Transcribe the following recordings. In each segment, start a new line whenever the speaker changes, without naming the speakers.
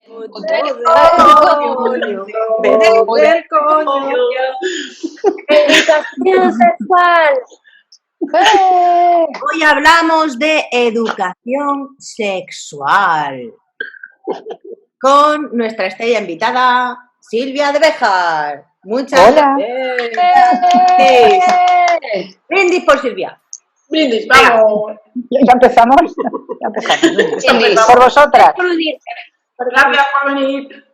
Del coño.
Educación sexual.
Hoy hablamos de educación sexual con nuestra estrella invitada Silvia de Béjar. Muchas gracias. Brindis por Silvia.
Brindis, vamos.
¿Ya empezamos? Ya empezamos. Brindis por vosotras.
Gracias por venir.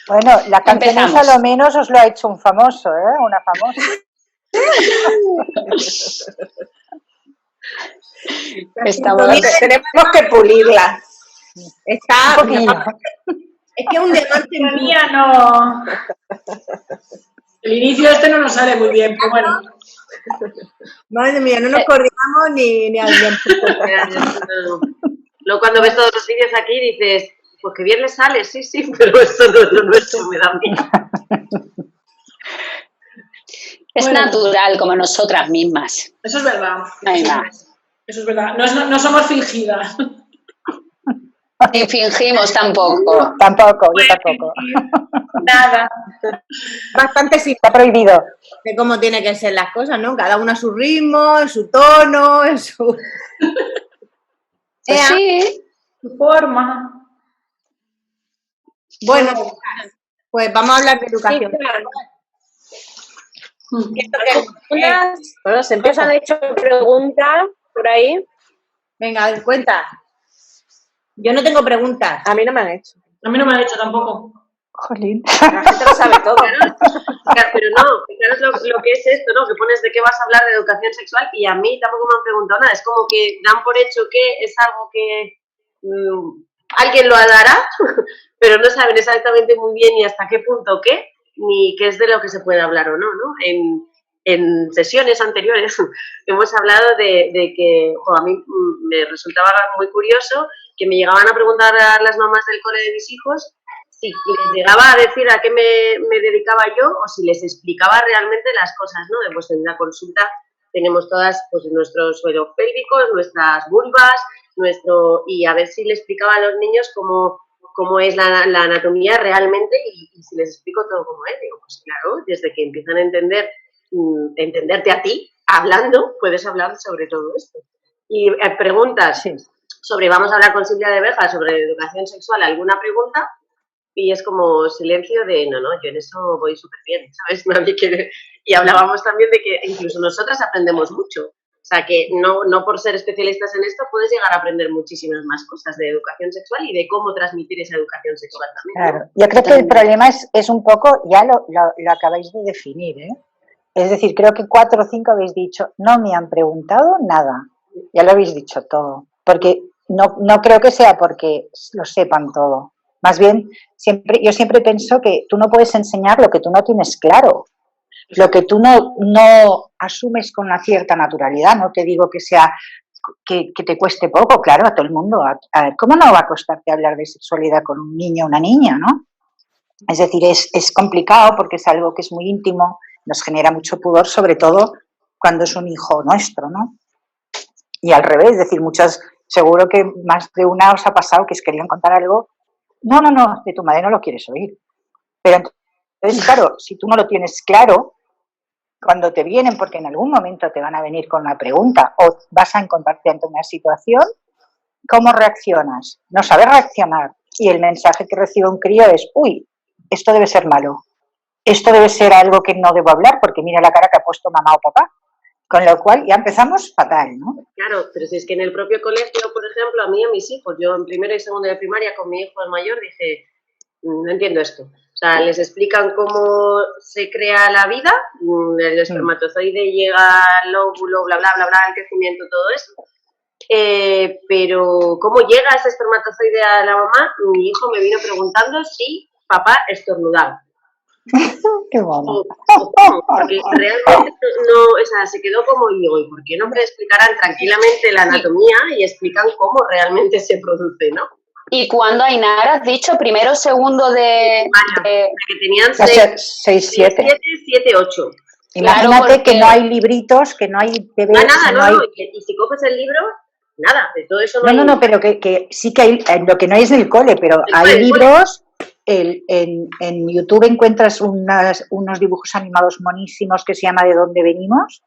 Bueno, la canción a lo menos os lo ha hecho un famoso, ¿eh? Una famosa.
Tenemos que pulirla. Está un poquillo. Es que un diamante
mía no. El inicio no nos sale muy bien, pero bueno.
Madre mía, no nos coordinamos ni al tiempo.
Luego cuando ves todos los vídeos aquí dices, pues que bien le sale, sí, pero esto no es lo nuestro, me da miedo.
Es natural, como nosotras mismas.
Eso es verdad.
No hay más.
Eso es verdad. No somos fingidas.
Ni fingimos tampoco.
Tampoco, yo tampoco.
Nada.
Bastante sí.
Está prohibido.
De cómo tiene que ser las cosas, ¿no? Cada una a su ritmo, en su tono, en su...
Sí.
Su forma.
Bueno, pues vamos a hablar de educación.
¿Os han hecho preguntas por ahí?
Venga, a ver, cuenta. Yo no tengo preguntas.
A mí no me han hecho.
A mí no me han hecho tampoco.
Jolín.
La gente lo sabe todo. Claro, pero no, fijaros lo que es esto, ¿no? Que pones de qué vas a hablar de educación sexual y a mí tampoco me han preguntado nada. Es como que dan por hecho que es algo que alguien lo hará, pero no saben exactamente muy bien ni hasta qué punto qué, ni qué es de lo que se puede hablar o no, ¿no? En sesiones anteriores hemos hablado de que a mí me resultaba muy curioso que me llegaban a preguntar a las mamás del cole de mis hijos si les llegaba a decir a qué me dedicaba yo o si les explicaba realmente las cosas, ¿no? Pues en la consulta tenemos todas pues nuestros suelos pélvicos, nuestras vulvas, y a ver si le explicaba a los niños cómo es la anatomía realmente y si les explico todo como es. Digo, pues claro, desde que empiezan a entenderte a ti, hablando, puedes hablar sobre todo esto. Y preguntas sobre, vamos a hablar con Silvia de Béjar sobre educación sexual, ¿alguna pregunta? Y es como silencio de, no, yo en eso voy súper bien, ¿sabes? Nadie quiere... Y hablábamos también de que incluso nosotras aprendemos mucho. O sea, que no por ser especialistas en esto puedes llegar a aprender muchísimas más cosas de educación sexual y de cómo transmitir esa educación sexual también.
Claro, yo creo que el problema es un poco, ya lo acabáis de definir, ¿eh? Es decir, creo que 4 o 5 habéis dicho, no me han preguntado nada. Ya lo habéis dicho todo. Porque no creo que sea porque lo sepan todo. Más bien, yo siempre pienso que tú no puedes enseñar lo que tú no tienes claro. Lo que tú no asumes con una cierta naturalidad. No te digo que sea que te cueste poco, claro, a todo el mundo. ¿Cómo no va a costarte hablar de sexualidad con un niño o una niña, no? Es decir, es complicado porque es algo que es muy íntimo, nos genera mucho pudor, sobre todo cuando es un hijo nuestro, ¿no? Y al revés, es decir, seguro que más de una os ha pasado que os querían contar algo. No, de tu madre no lo quieres oír. Pero entonces, claro, si tú no lo tienes claro, cuando te vienen, porque en algún momento te van a venir con una pregunta o vas a encontrarte ante una situación, ¿cómo reaccionas? No sabes reaccionar. Y el mensaje que recibe un crío es, uy, esto debe ser malo. Esto debe ser algo que no debo hablar porque mira la cara que ha puesto mamá o papá. Con lo cual ya empezamos fatal, ¿no?
Claro, pero si es que en el propio colegio, por ejemplo, a mí y a mis hijos, yo en primero y segundo de primaria con mi hijo el mayor dije, no entiendo esto. O sea, les explican cómo se crea la vida, el espermatozoide llega al óvulo, bla, bla, bla, bla, el crecimiento, todo eso. Pero cómo llega ese espermatozoide a la mamá, mi hijo me vino preguntando si papá estornudaba.
Qué bueno.
Porque realmente se quedó como digo, ¿y por qué no me explicarán tranquilamente la anatomía y explican cómo realmente se produce, ¿no?
¿Y cuándo, Ainara, has dicho? ¿Primero, segundo de...?
Que tenían
6, 7,
8.
Imagínate que no hay libritos, que no hay bebés.
Nada, no. Y si coges el libro, nada, de todo eso no hay.
No, pero que sí que hay, lo que no hay es en el cole, pero
El
hay
cole.
libros, en YouTube encuentras unos dibujos animados monísimos que se llama ¿De dónde venimos?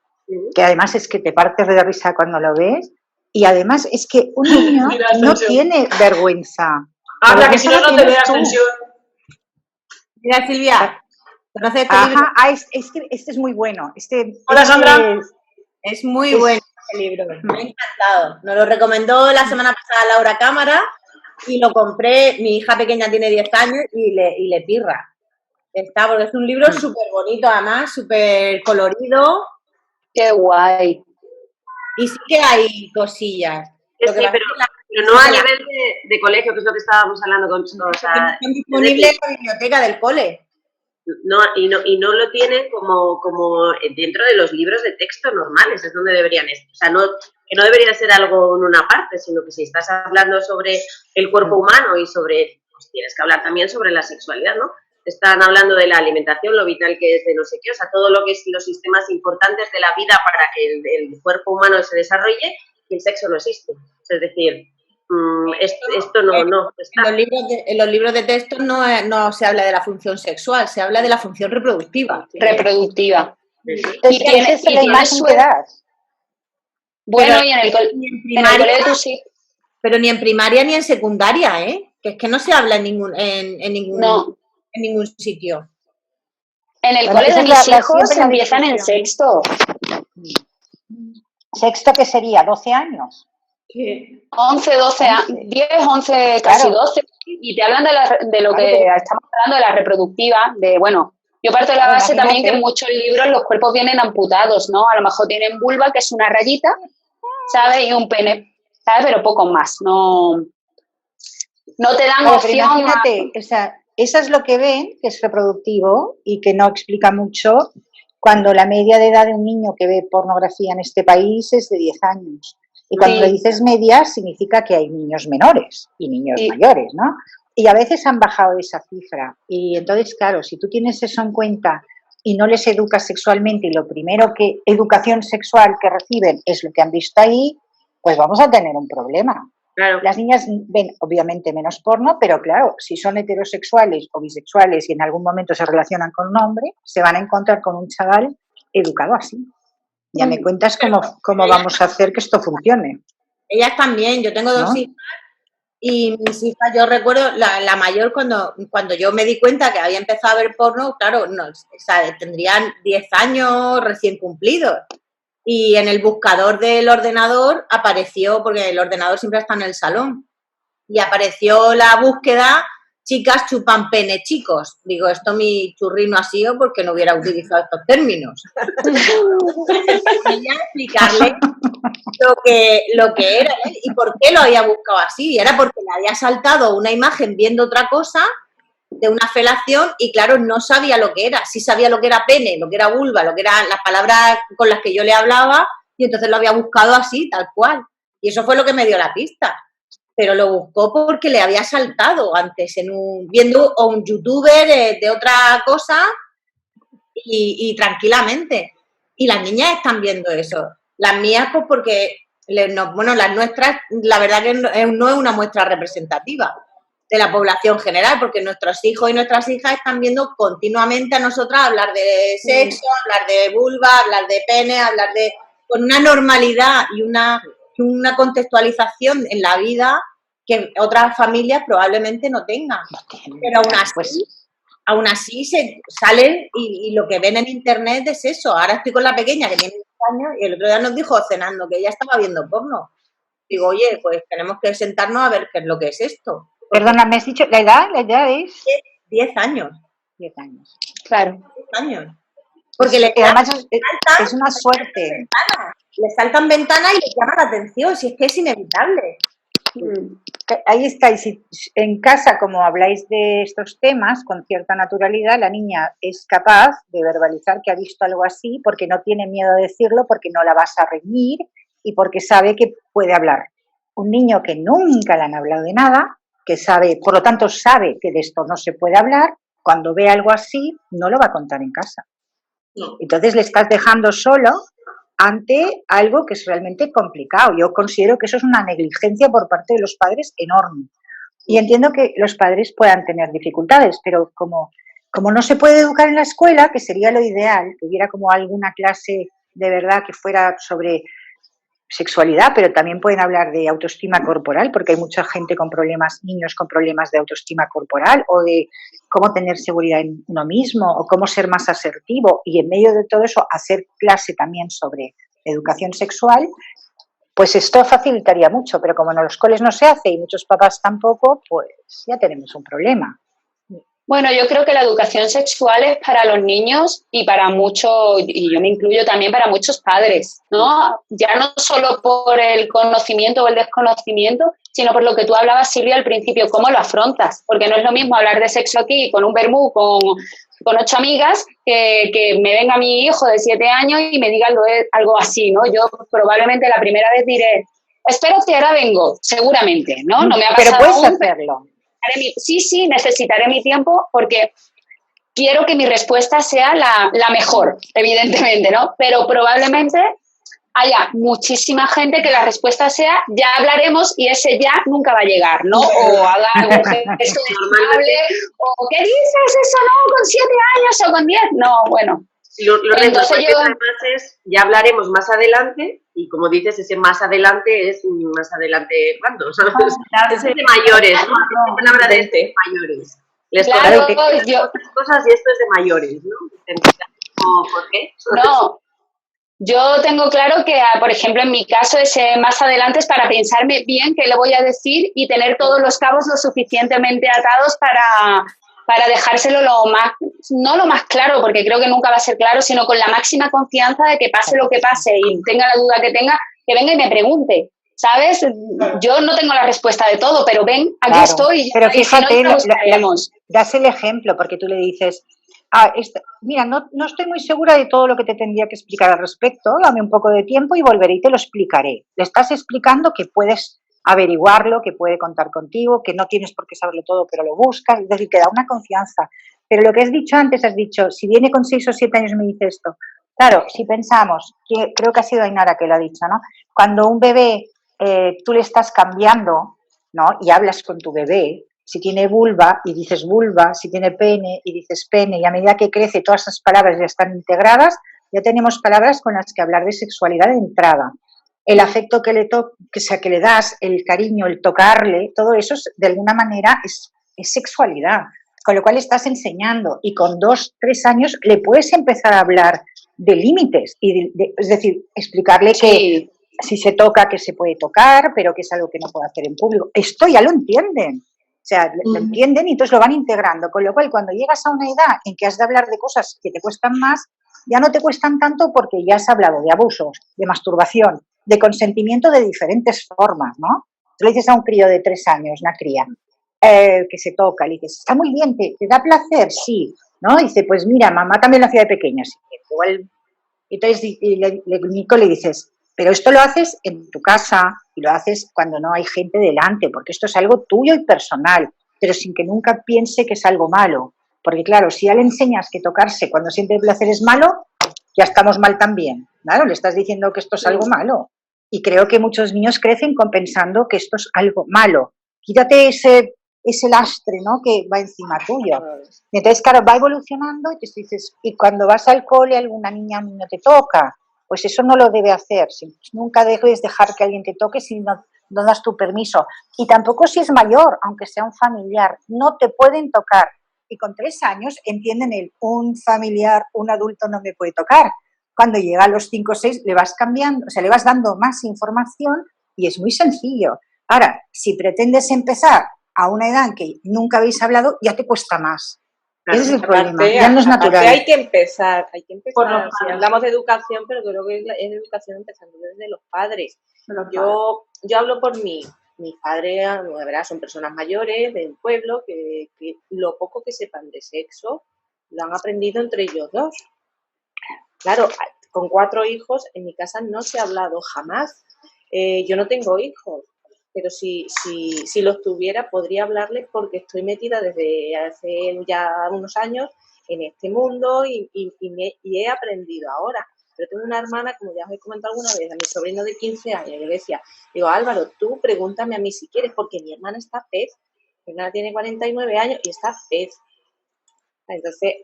Que además es que te partes de risa cuando lo ves, y además es que un niño
Mira,
no
Ascensión.
tiene vergüenza.
Habla, que si no, no te
tienes
ve
tú.
Ascensión.
Mira, Silvia, ¿conoces este libro?
Ajá, es que este es muy bueno.
Hola, Sandra.
Es muy bueno este libro, me ha encantado. Nos lo recomendó la semana pasada Laura Cámara y lo compré. Mi hija pequeña tiene 10 años y le pirra. Está, porque es un libro súper bonito, además, súper colorido.
Qué guay.
Y sí que hay cosillas.
Sí,
Lo que pasa
pero
es que
no a nivel de colegio, que es lo que estábamos hablando con todos. O sea,
están disponibles en la biblioteca del cole.
y no lo tienen como dentro de los libros de texto normales, es donde deberían estar. O sea, que no debería ser algo en una parte, sino que si estás hablando sobre el cuerpo humano y sobre, pues tienes que hablar también sobre la sexualidad, ¿no? Están hablando de la alimentación, lo vital que es de no sé qué, o sea, todo lo que es los sistemas importantes de la vida para que el cuerpo humano se desarrolle, y el sexo no existe. Es decir, esto no está.
En los libros de texto no se habla de la función sexual, se habla de la función reproductiva.
Reproductiva.
Entonces,
Y tiene-
esa es
y
la
tiene
imagen
su-
que das.
Bueno,
Pero
y en el
primaria,
cole de tus hijos.
pero ni en primaria ni en secundaria, ¿eh? Que es que no se habla en ningún
No.
sitio.
En el
Bueno,
cole
esa
de
es
mis
la
hijos
siempre la
empiezan en
discusión.
sexto.
¿Sexto qué sería? ¿12 años?
11, 12, 10, 11, casi
Claro.
12. Y te hablan de lo
Claro,
que
pero-
estamos hablando, de la reproductiva, de, bueno, yo parto de la
Claro,
base también que
imagínate.
en muchos libros los cuerpos vienen amputados, ¿no? A lo mejor tienen vulva, que es una rayita, ¿sabes? Y un pene, ¿sabes? Pero poco más, no te dan
Claro, pero
opción a...
imagínate, o sea, eso es lo que ven, que es reproductivo y que no explica mucho cuando la media de edad de un niño que ve pornografía en este país es de 10 años. Y cuando
Sí.
le dices media, significa que hay niños menores y niños
Sí.
mayores, ¿no? Y a veces han bajado esa cifra. Y entonces, claro, si tú tienes eso en cuenta y no les educas sexualmente y lo primero que educación sexual que reciben es lo que han visto ahí, pues vamos a tener un problema.
Claro.
Las niñas ven obviamente menos porno, pero claro, si son heterosexuales o bisexuales y en algún momento se relacionan con un hombre, se van a encontrar con un chaval educado así. Ya me cuentas cómo vamos a hacer que esto funcione.
Ellas también, yo tengo dos
¿No?
hijas y mis hijas, yo recuerdo, la mayor cuando yo me di cuenta que había empezado a ver porno, claro, no, o sea, tendrían 10 años recién cumplidos. Y en el buscador del ordenador apareció, porque el ordenador siempre está en el salón, y apareció la búsqueda, chicas chupan pene chicos. Digo, esto mi churrino ha sido porque no hubiera utilizado estos términos. Quería explicarle lo que era, ¿eh? Y por qué lo había buscado así. Y era porque le había saltado una imagen viendo otra cosa de una felación y claro, no sabía lo que era. Sí sabía lo que era pene, lo que era vulva, lo que eran las palabras con las que yo le hablaba y entonces lo había buscado así, tal cual. Y eso fue lo que me dio la pista. Pero lo buscó porque le había saltado antes viendo a un youtuber de otra cosa y tranquilamente. Y las niñas están viendo eso. Las mías, pues porque, las nuestras, la verdad que no es una muestra representativa de la población general, porque nuestros hijos y nuestras hijas están viendo continuamente a nosotras hablar de sexo, hablar de vulva, hablar de pene, con una normalidad y una contextualización en la vida que otras familias probablemente no tengan. Pero aún así se salen y lo que ven en internet es eso. Ahora estoy con la pequeña que tiene 10 años y el otro día nos dijo cenando que ella estaba viendo porno. Digo, oye, pues tenemos que sentarnos a ver qué es lo que es esto.
Perdona, ¿me has dicho la edad? ¿La edad es?
10 años.
10 años.
Claro.
10 años. Porque
además es una suerte.
Le saltan ventanas y les llama la atención, si es que es inevitable.
Ahí está, y si en casa, como habláis de estos temas con cierta naturalidad, la niña es capaz de verbalizar que ha visto algo así porque no tiene miedo de decirlo, porque no la vas a reñir y porque sabe que puede hablar. Un niño que nunca le han hablado de nada, que sabe, por lo tanto sabe que de esto no se puede hablar, cuando ve algo así no lo va a contar en casa.
No.
Entonces le estás dejando solo ante algo que es realmente complicado. Yo considero que eso es una negligencia por parte de los padres enorme. Y entiendo que los padres puedan tener dificultades, pero como no se puede educar en la escuela, que sería lo ideal, que hubiera como alguna clase de verdad que fuera sobre sexualidad, pero también pueden hablar de autoestima corporal, porque hay mucha gente con problemas, niños con problemas de autoestima corporal, o de cómo tener seguridad en uno mismo, o cómo ser más asertivo, y en medio de todo eso hacer clase también sobre educación sexual, pues esto facilitaría mucho, pero como en los coles no se hace y muchos papás tampoco, pues ya tenemos un problema.
Bueno, yo creo que la educación sexual es para los niños y para muchos, y yo me incluyo también para muchos padres, ¿no? Ya no solo por el conocimiento o el desconocimiento, sino por lo que tú hablabas, Silvia, al principio, cómo lo afrontas, porque no es lo mismo hablar de sexo aquí con un vermú, con 8 amigas, que me venga mi hijo de 7 años y me diga algo así, ¿no? Yo probablemente la primera vez diré, espérate, ahora vengo, seguramente, ¿no? No me ha pasado
pero puedes
aún,
hacerlo.
Sí, necesitaré mi tiempo porque quiero que mi respuesta sea la mejor, evidentemente, ¿no? Pero probablemente haya muchísima gente que la respuesta sea ya hablaremos y ese ya nunca va a llegar, ¿no? O haga algún gesto desagradable, o ¿qué dices eso, no? Con 7 años o con 10, no, bueno.
Lo
Entonces yo...
además es, ya hablaremos más adelante, y como dices, ese más adelante es más adelante, ¿cuándo? ¿Sabes? Es de mayores, ¿no? Es palabra de mayores. Les
claro,
yo... otras cosas y esto es de mayores, ¿no? ¿Por qué?
No, yo tengo claro que, por ejemplo, en mi caso, ese más adelante es para pensarme bien qué le voy a decir y tener todos los cabos lo suficientemente atados para dejárselo no lo más claro, porque creo que nunca va a ser claro, sino con la máxima confianza de que pase lo que pase y tenga la duda que tenga, que venga y me pregunte, ¿sabes? Yo no tengo la respuesta de todo, pero ven, aquí estoy.
Pero fíjate,
si no,
das el ejemplo, porque tú le dices, mira, no estoy muy segura de todo lo que te tendría que explicar al respecto, dame un poco de tiempo y volveré y te lo explicaré. Le estás explicando que puedes averiguarlo, que puede contar contigo, que no tienes por qué saberlo todo, pero lo buscas, es decir, te da una confianza. Pero lo que has dicho antes, has dicho, si viene con 6 o 7 años y me dice esto, claro, si pensamos, creo que ha sido Ainara que lo ha dicho, ¿no? Cuando un bebé tú le estás cambiando, ¿no? Y hablas con tu bebé, si tiene vulva y dices vulva, si tiene pene y dices pene, y a medida que crece todas esas palabras ya están integradas, ya tenemos palabras con las que hablar de sexualidad de entrada. El afecto que le das, el cariño, el tocarle, todo eso de alguna manera es sexualidad, con lo cual estás enseñando y con 2, 3 años le puedes empezar a hablar de límites, es decir, explicarle que si se toca, que se puede tocar, pero que es algo que no puede hacer en público. Esto ya lo entienden. O sea, lo entienden y entonces lo van integrando. Con lo cual, cuando llegas a una edad en que has de hablar de cosas que te cuestan más, ya no te cuestan tanto porque ya has hablado de abusos, de masturbación, de consentimiento de diferentes formas, ¿no? Tú le dices a un crío de 3 años, una cría, que se toca, le dices, está muy bien, ¿te da placer? Sí, ¿no? Y dice, pues mira, mamá también lo hacía de pequeña. Sí, igual. Entonces, Nico le dices, pero esto lo haces en tu casa y lo haces cuando no hay gente delante, porque esto es algo tuyo y personal, pero sin que nunca piense que es algo malo. Porque claro, si ya le enseñas que tocarse cuando siente placer es malo, ya estamos mal también. Claro, le estás diciendo que esto es algo malo. Y creo que muchos niños crecen pensando que esto es algo malo. Quítate ese lastre, ¿no?, que va encima tuyo. Entonces, claro, va evolucionando y te dices, y cuando vas al cole alguna niña o un niño te toca, pues eso no lo debe hacer. Nunca debes dejar que alguien te toque si no das tu permiso. Y tampoco si es mayor, aunque sea un familiar, no te pueden tocar. Y con 3 años entienden un familiar, un adulto no me puede tocar. Cuando llega a los 5 o 6 le vas cambiando, o sea, le vas dando más información y es muy sencillo. Ahora, si pretendes empezar a una edad en que nunca habéis hablado, ya te cuesta más. Ese es el problema, ya no es natural.
Hay que empezar. Si hablamos de educación, pero creo que es educación empezando desde los padres. Yo hablo por mí. Mis padres, de verdad, son personas mayores del pueblo que lo poco que sepan de sexo lo han aprendido entre ellos dos. Claro, con 4 hijos en mi casa no se ha hablado jamás. Yo no tengo hijos, pero si los tuviera podría hablarles porque estoy metida desde hace ya unos años en este mundo y he aprendido ahora. Pero tengo una hermana, como ya os he comentado alguna vez, a mi sobrino de 15 años, yo le decía, digo, Álvaro, tú pregúntame a mí si quieres, porque mi hermana está pez. Mi hermana tiene 49 años y está pez. Entonces,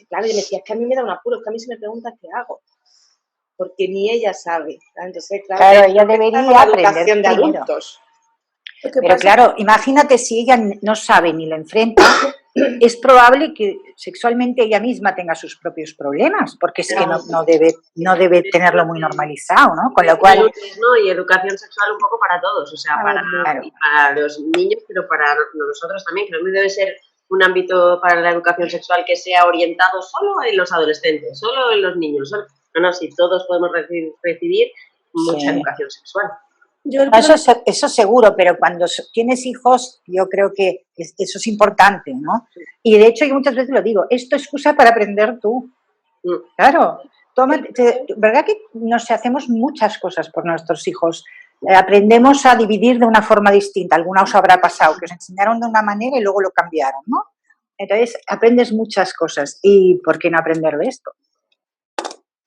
claro, yo me decía, es que a mí me da un apuro, es que a mí si me preguntan qué hago, porque ni ella sabe. Entonces,
claro, ella debería
la
aprender
educación de
primero.
adultos.
Pero claro, imagínate si ella no sabe ni le enfrenta, es probable que sexualmente ella misma tenga sus propios problemas, porque es que no debe tenerlo muy normalizado, ¿no? Con lo cual...
¿no? Y educación sexual un poco para todos, o sea, para los niños, pero para nosotros también. Creo que debe ser un ámbito para la educación sexual que sea orientado solo en los adolescentes, solo en los niños. No, si todos podemos recibir mucha educación sexual.
Eso seguro, pero cuando tienes hijos, yo creo que eso es importante, ¿no? Y de hecho, yo muchas veces lo digo, esto es excusa para aprender tú. Claro, ¿verdad que hacemos muchas cosas por nuestros hijos? Aprendemos a dividir de una forma distinta, alguna os habrá pasado, que os enseñaron de una manera y luego lo cambiaron, ¿no? Entonces, aprendes muchas cosas, ¿y por qué no aprender de esto?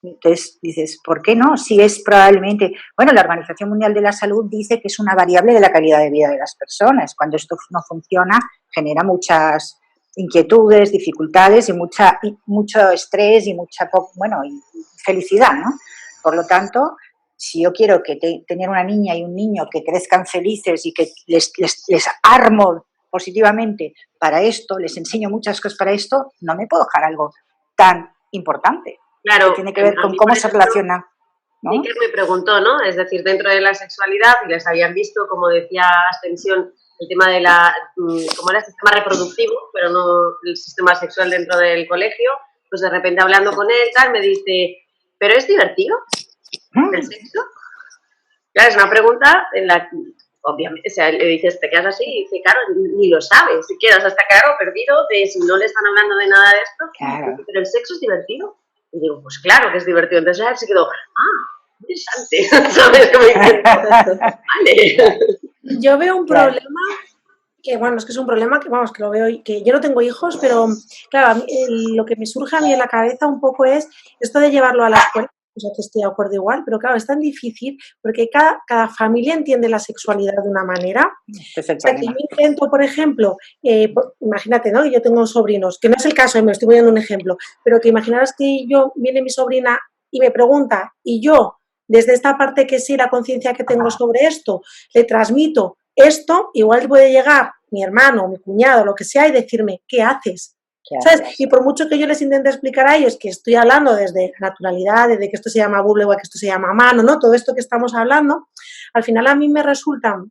Entonces dices, ¿por qué no? Si es probablemente... Bueno, la Organización Mundial de la Salud dice que es una variable de la calidad de vida de las personas. Cuando esto no funciona, genera muchas inquietudes, dificultades y mucho estrés y mucha y felicidad, ¿no? Por lo tanto, si yo quiero tener una niña y un niño que crezcan felices y que les armo positivamente para esto, les enseño muchas cosas para esto, no me puedo dejar algo tan importante.
Claro,
que tiene que ver con cómo se relaciona, ¿no?
Iker me preguntó, ¿no? Es decir, dentro de la sexualidad, y les habían visto, como decía Ascensión, el tema de como era el sistema reproductivo, pero no el sistema sexual dentro del colegio, pues de repente hablando con él, tal, me dice, ¿pero es divertido el sexo? Claro, es una pregunta en la que, obviamente, o sea, le dices, te quedas así, y dice, claro, ni lo sabes siquiera, o sea, está claro, perdido de si no le están hablando de nada de esto,
claro.
Pero el sexo es divertido. Y digo, pues claro que es divertido. Entonces se quedó, interesante, ¿sabes? Vale.
Yo veo un problema que, bueno, es que es un problema que, vamos, que lo veo, que yo no tengo hijos, pero claro, lo que me surge a mí en la cabeza un poco es esto de llevarlo a la escuela. O sea, que estoy de acuerdo igual, pero claro, es tan difícil porque cada familia entiende la sexualidad de una manera. O sea, que yo intento, por ejemplo, imagínate, ¿no? Yo tengo sobrinos, que no es el caso, me estoy poniendo un ejemplo, pero que imaginaras que viene mi sobrina y me pregunta, y yo, desde esta parte que sí, la conciencia que tengo sobre esto, le transmito esto, igual puede llegar mi hermano, mi cuñado, lo que sea, y decirme, ¿qué haces? ¿Sabes? Y por mucho que yo les intente explicar a ellos que estoy hablando desde naturalidad, desde que esto se llama buble o que esto se llama mano, ¿no? Todo esto que estamos hablando, al final a mí me resulta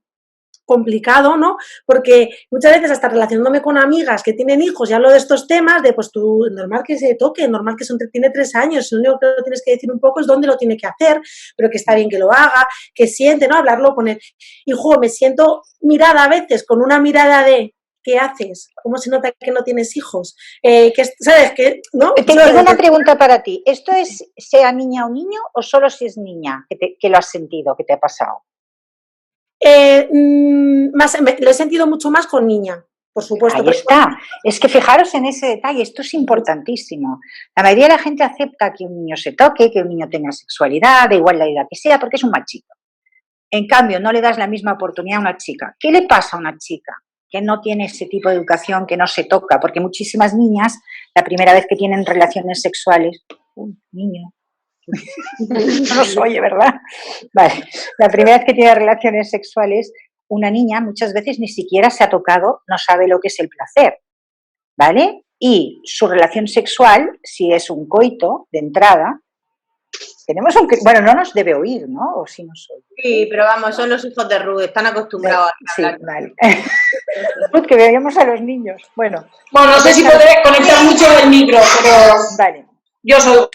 complicado, ¿no? Porque muchas veces hasta relacionándome con amigas que tienen hijos y hablo de estos temas, de pues tú, normal que se toque, normal que tiene 3 años, lo único que lo tienes que decir un poco es dónde lo tiene que hacer, pero que está bien que lo haga, que siente, ¿no? Hablarlo, poner, y me siento mirada a veces con una mirada de ¿qué haces? ¿Cómo se nota que no tienes hijos? ¿Sabes qué? ¿No?
Tengo una pregunta para ti. ¿Esto es sea niña o niño o solo si es niña que lo has sentido, que te ha pasado?
Lo he sentido mucho más con niña, por supuesto.
Ahí está. Es que fijaros en ese detalle, esto es importantísimo. La mayoría de la gente acepta que un niño se toque, que un niño tenga sexualidad, da igual la edad que sea, porque es un machito. En cambio, no le das la misma oportunidad a una chica. ¿Qué le pasa a una chica que no tiene ese tipo de educación, que no se toca? Porque muchísimas niñas, la primera vez que tienen relaciones sexuales... niño... No nos oye, ¿verdad? Vale. La primera vez que tiene relaciones sexuales, una niña muchas veces ni siquiera se ha tocado, no sabe lo que es el placer, ¿vale? Y su relación sexual, si es un coito de entrada, tenemos un... Bueno, no nos debe oír, ¿no? O sí nos oye.
Sí, pero vamos, son los hijos de Ruth, están acostumbrados a hablar.
Sí, vale. Que veamos a los niños. Bueno,
no sé si podré conectar mucho el micro, pero...
Vale.
Yo soy...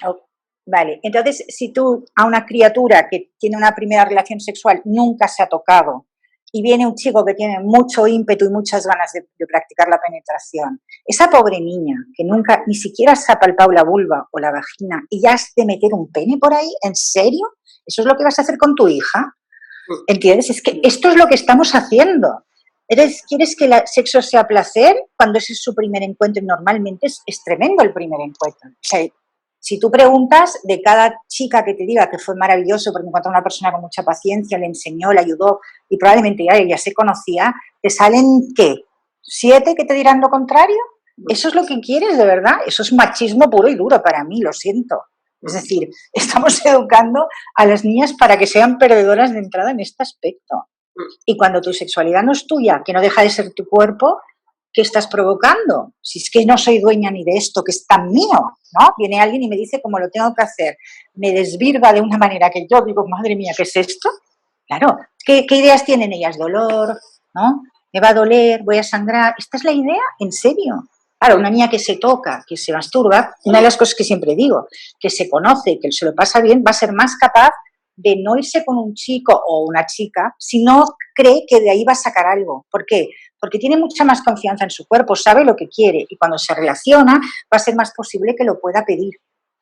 Vale, entonces, si tú a una criatura que tiene una primera relación sexual nunca se ha tocado y viene un chico que tiene mucho ímpetu y muchas ganas de practicar la penetración, esa pobre niña que nunca ni siquiera se ha palpado la vulva o la vagina y ya has de meter un pene por ahí, ¿en serio? ¿Eso es lo que vas a hacer con tu hija? ¿Entiendes? Es que esto es lo que estamos haciendo. ¿Quieres que el sexo sea placer cuando ese es su primer encuentro? Y normalmente es tremendo el primer encuentro. O sea, Si tú preguntas de cada chica que te diga que fue maravilloso porque encontró una persona con mucha paciencia, le enseñó, le ayudó y probablemente ya ella se conocía, te salen, ¿qué? ¿7 que te dirán lo contrario? ¿Eso es lo que quieres de verdad? Eso es machismo puro y duro para mí, lo siento. Es decir, estamos educando a las niñas para que sean perdedoras de entrada en este aspecto. Y cuando tu sexualidad no es tuya, que no deja de ser tu cuerpo, ¿qué estás provocando? Si es que no soy dueña ni de esto, que es tan mío, ¿no? Viene alguien y me dice cómo lo tengo que hacer, me desvirga de una manera que yo digo, madre mía, ¿qué es esto? Claro, ¿qué ideas tienen ellas? Dolor, ¿no? Me va a doler, voy a sangrar. ¿Esta es la idea? ¿En serio? Claro, una niña que se toca, que se masturba, una de las cosas que siempre digo, que se conoce, que se lo pasa bien, va a ser más capaz de no irse con un chico o una chica si no cree que de ahí va a sacar algo. ¿Por qué? Porque tiene mucha más confianza en su cuerpo, sabe lo que quiere y cuando se relaciona va a ser más posible que lo pueda pedir.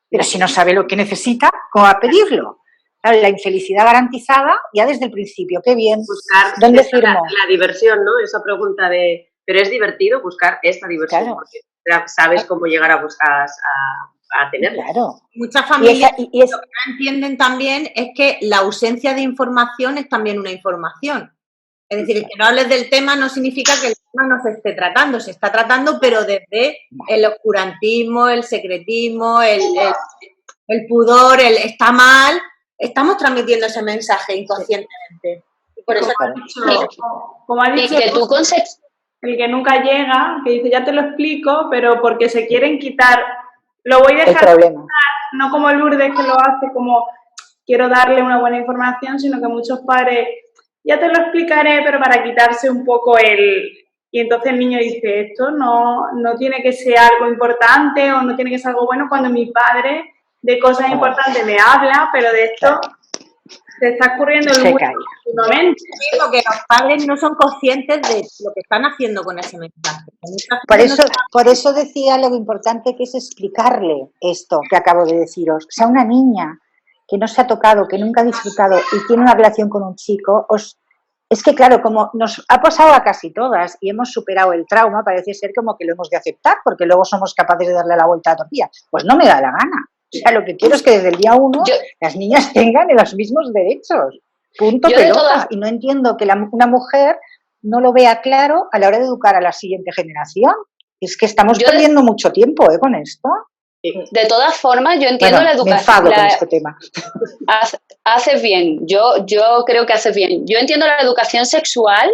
Pero si no sabe lo que necesita, ¿cómo va a pedirlo? Claro, la infelicidad garantizada ya desde el principio. Qué bien.
Buscar
¿Dónde firmo?
La diversión, ¿no? Esa pregunta de, pero es divertido buscar esta diversión,
claro,
porque sabes cómo llegar a buscar a tenerla.
Claro.
Muchas familias
lo que
no entienden también es que la ausencia de información es también una información. Es decir, el que no hables del tema no significa que el tema no se esté tratando, se está tratando, pero desde el oscurantismo, el secretismo, el pudor, el está mal, estamos transmitiendo ese mensaje inconscientemente. Y por eso
como ha dicho, el que nunca llega, que dice, ya te lo explico, pero porque se quieren quitar, lo voy a dejar, no como Lourdes que lo hace como quiero darle una buena información, sino que muchos padres, ya te lo explicaré, pero para quitarse un poco y entonces el niño dice, esto no tiene que ser algo importante o no tiene que ser algo bueno cuando mi padre de cosas importantes me habla, pero de esto se está ocurriendo el últimamente.
Porque los padres no son conscientes de lo que están haciendo con ese mensaje.
Por eso decía lo importante que es explicarle esto que acabo de deciros. O sea, una niña que no se ha tocado, que nunca ha disfrutado y tiene una relación con un chico, es que claro, como nos ha pasado a casi todas y hemos superado el trauma, parece ser como que lo hemos de aceptar porque luego somos capaces de darle la vuelta a la tortilla. Pues no me da la gana. O sea, lo que quiero es que desde el día 1 las niñas tengan los mismos derechos. Punto pelota. Y no entiendo que una mujer no lo vea claro a la hora de educar a la siguiente generación. Es que estamos perdiendo mucho tiempo con esto.
De todas formas, yo entiendo la educación.
Me enfado con este tema.
Haces bien, yo creo que haces bien. Yo entiendo la educación sexual,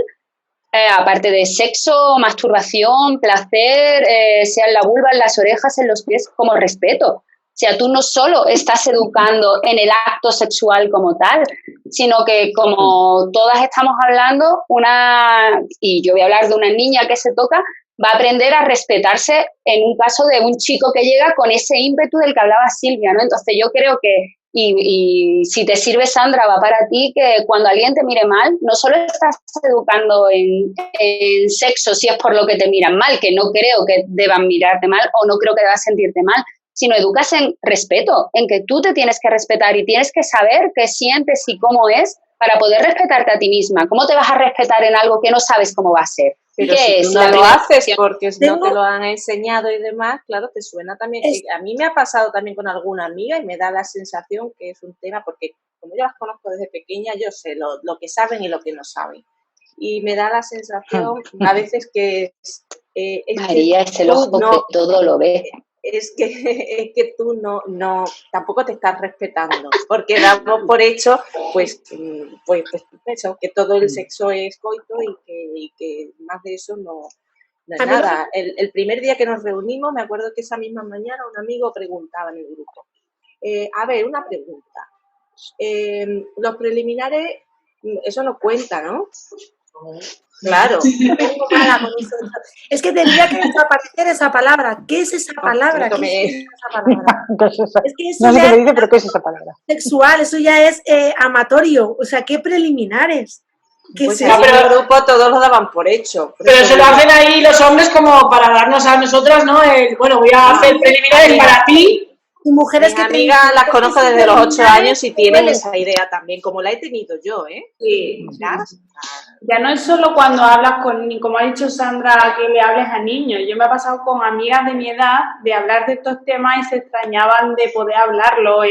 aparte de sexo, masturbación, placer, sea en la vulva, en las orejas, en los pies, como respeto. O sea, tú no solo estás educando en el acto sexual como tal, sino que como todas estamos hablando, y yo voy a hablar de una niña que se toca, va a aprender a respetarse en un caso de un chico que llega con ese ímpetu del que hablaba Silvia, ¿no? Entonces yo creo que, y si te sirve, Sandra, va para ti, que cuando alguien te mire mal, no solo estás educando en sexo si es por lo que te miran mal, que no creo que deban mirarte mal o no creo que debas sentirte mal, sino educas en respeto, en que tú te tienes que respetar y tienes que saber qué sientes y cómo es para poder respetarte a ti misma. ¿Cómo te vas a respetar en algo que no sabes cómo va a ser?
Pero si tú no lo haces porque no te lo han enseñado y demás, claro, te suena también. A mí me ha pasado también con alguna amiga y me da la sensación que es un tema, porque como yo las conozco desde pequeña, yo sé lo que saben y lo que no saben. Y me da la sensación a veces que
María es el ojo que todo lo ve.
Es que tú no tampoco te estás respetando, porque damos por hecho pues eso, que todo el sexo es coito y que más de eso no es nada. El primer día que nos reunimos, me acuerdo que esa misma mañana un amigo preguntaba en el grupo, a ver, una pregunta, los preliminares, eso no cuenta, ¿no? Claro.
Es que tendría que desaparecer esa palabra. ¿Qué es esa palabra? ¿Qué es esa palabra? Es que eso
no sé
ya
qué me dice, pero ¿qué es esa palabra?
Sexual, eso ya es amatorio. O sea, ¿qué preliminares?
Pues en el grupo todos lo daban por hecho.
Pero se lo hacen ahí los hombres como para darnos a nosotras, ¿no? Bueno, voy a hacer preliminares para ti.
Y mujeres que
amigas las conozco desde los 8 años y tienen esa idea también, como la he tenido yo, ¿eh?
Sí.
ya no es solo cuando hablas como ha dicho Sandra, que le hables a niños. Yo me he pasado con amigas de mi edad de hablar de estos temas y se extrañaban de poder hablarlo